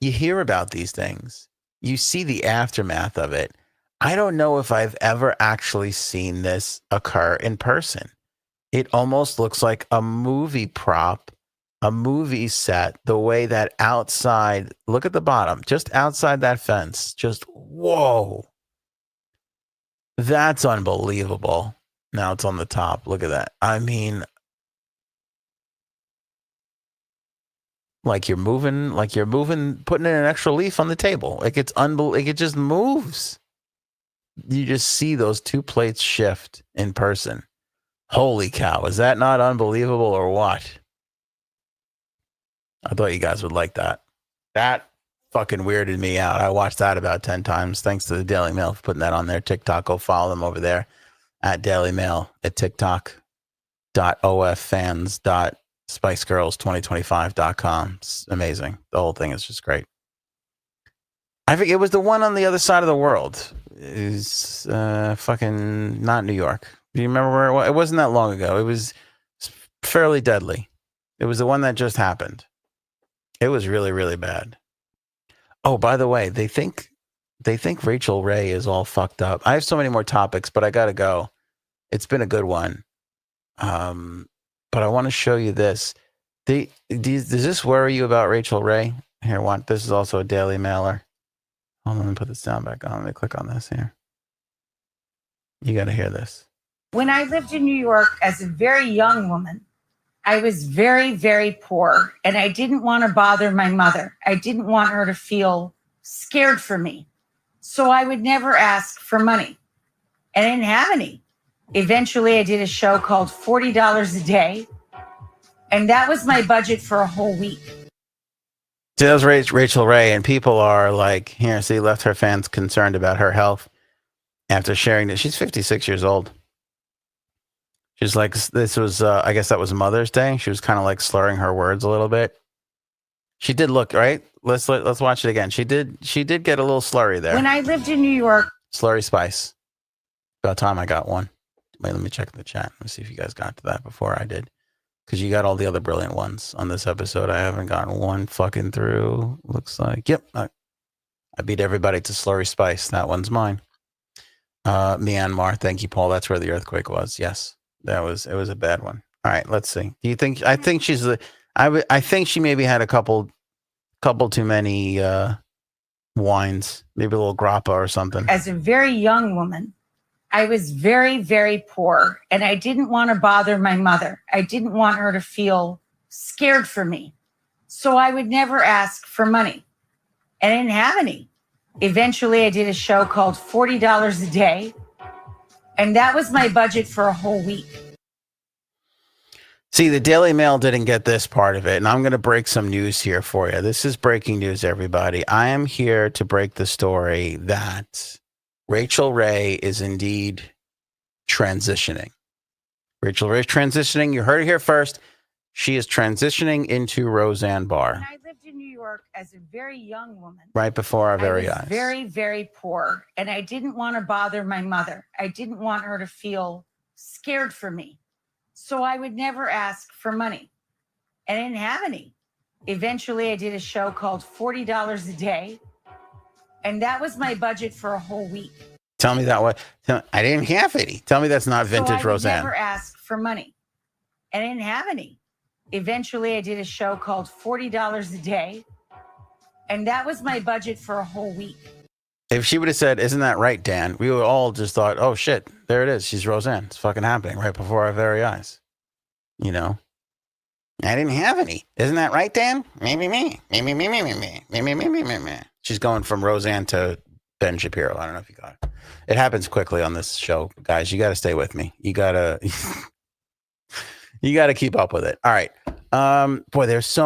You hear about these things. You see the aftermath of it. I don't know if I've ever actually seen this occur in person. It almost looks like a movie prop, a movie set, the way that outside, look at the bottom, just outside that fence, just whoa. That's unbelievable. Now it's on the top. Look at that. I mean, like you're moving, putting in an extra leaf on the table. Like it's like it just moves. You just see those two plates shift in person. Holy cow. Is that not unbelievable or what? I thought you guys would like that. That fucking weirded me out. I watched that about 10 times. Thanks to the Daily Mail for putting that on their TikTok. Go follow them over there at Daily Mail at tiktok.offans.spicegirls2025.com. It's amazing. The whole thing is just great. I think it was the one on the other side of the world. Is fucking not New York. Do you remember where it was? It wasn't that long ago. It was fairly deadly. It was the one that just happened. It was really, really bad. Oh, by the way, they think Rachel Ray is all fucked up. I have so many more topics, but I gotta go. It's been a good one. But I want to show you this. Does this worry you about Rachel Ray? Here, this is also a Daily Mailer. Hold on, let me put this down back on. Let me click on this here. You got to hear this. When I lived in New York as a very young woman, I was very, very poor, and I didn't want to bother my mother. I didn't want her to feel scared for me. So I would never ask for money. And I didn't have any. Eventually, I did a show called $40 a Day, and that was my budget for a whole week. So that was Rachel Ray, and people are like, here, see, left her fans concerned about her health after sharing that. She's 56 years old. She's like, this was, I guess that was Mother's Day. She was kind of like slurring her words a little bit. She did look, right? Let's watch it again. She did get a little slurry there. When I lived in New York. Slurry Spice. About time I got one. Wait, let me check the chat. Let me see if you guys got to that before I did. Because you got all the other brilliant ones on this episode. I haven't gotten one fucking through. Looks like, yep. I beat everybody to Slurry Spice. That one's mine. Myanmar. Thank you, Paul. That's where the earthquake was. Yes. It was a bad one. All right, let's see. Do you think, I think she's I think she maybe had a couple too many wines, maybe a little grappa or something. As a very young woman, I was very, very poor, and I didn't want to bother my mother. I didn't want her to feel scared for me. So I would never ask for money. And I didn't have any. Eventually, I did a show called $40 a Day, and that was my budget for a whole week. See, the Daily Mail didn't get this part of it, and I'm going to break some news here for you. This is breaking news, everybody. I am here to break the story that Rachel Ray is indeed transitioning. Rachel Ray is transitioning. You heard it here first. She is transitioning into Roseanne Barr. When I lived in New York as a very young woman. Right before our very eyes. Very, very poor, and I didn't want to bother my mother. I didn't want her to feel scared for me. So I would never ask for money. And I didn't have any. Eventually, I did a show called $40 a Day, and that was my budget for a whole week. Tell me that what? I didn't have any. Tell me that's not vintage Roseanne. I would never ask for money. And I didn't have any. Eventually, I did a show called $40 a Day, and that was my budget for a whole week. If she would have said, isn't that right, Dan? We would all just thought, oh, shit, there it is. She's Roseanne. It's fucking happening right before our very eyes. You know? I didn't have any. Isn't that right, Dan? Maybe me. She's going from Roseanne to Ben Shapiro. I don't know if you got it. It happens quickly on this show, guys. You got to stay with me. You got to keep up with it. All right. Boy, there was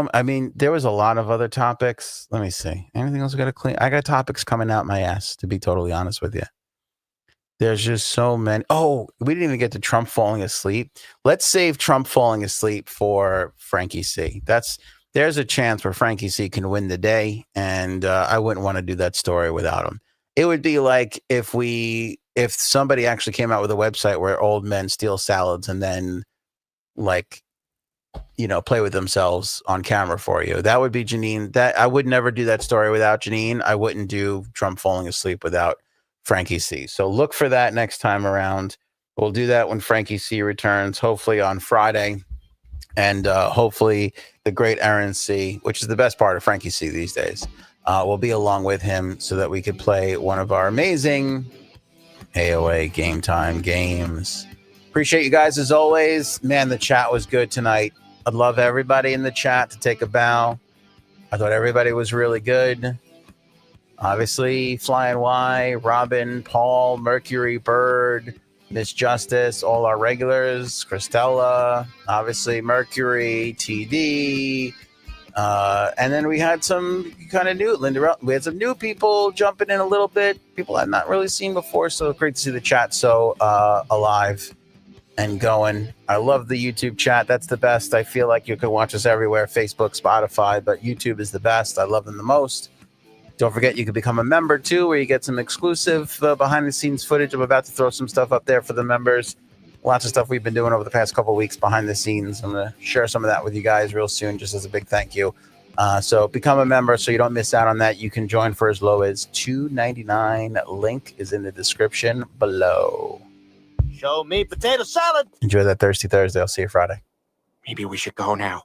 a lot of other topics. Let me see. Anything else we got to clean? I got topics coming out my ass, to be totally honest with you. There's just so many. Oh, we didn't even get to Trump falling asleep. Let's save Trump falling asleep for Frankie C. There's a chance where Frankie C can win the day, and I wouldn't want to do that story without him. It would be like if somebody actually came out with a website where old men steal salads and then play with themselves on camera for you. That would be Janine. That I would never do that story without Janine. I wouldn't do Trump falling asleep without Frankie C. So look for that next time around. We'll do that when Frankie C returns, hopefully on Friday. And hopefully the great Aaron C, which is the best part of Frankie C these days, will be along with him so that we could play one of our amazing AOA Game Time games. Appreciate you guys as always. Man, the chat was good tonight. I'd love everybody in the chat to take a bow. I thought everybody was really good. Obviously, Flying Y, Robin, Paul, Mercury, Bird, Miss Justice, all our regulars, Christella, obviously Mercury, TD, and then we had some kind of new Linda. We had some new people jumping in a little bit, people I've not really seen before. So great to see the chat so alive and going. I love the YouTube chat. That's the best. I feel like you can watch us everywhere, Facebook, Spotify, but YouTube is the best. I love them the most. Don't forget, you can become a member too, where you get some exclusive behind the scenes footage. I'm about to throw some stuff up there for the members. Lots of stuff we've been doing over the past couple of weeks behind the scenes. I'm going to share some of that with you guys real soon, just as a big thank you. So become a member so you don't miss out on that. You can join for as low as $2.99. Link is in the description below. Show me potato salad. Enjoy that Thirsty Thursday. I'll see you Friday. Maybe we should go now.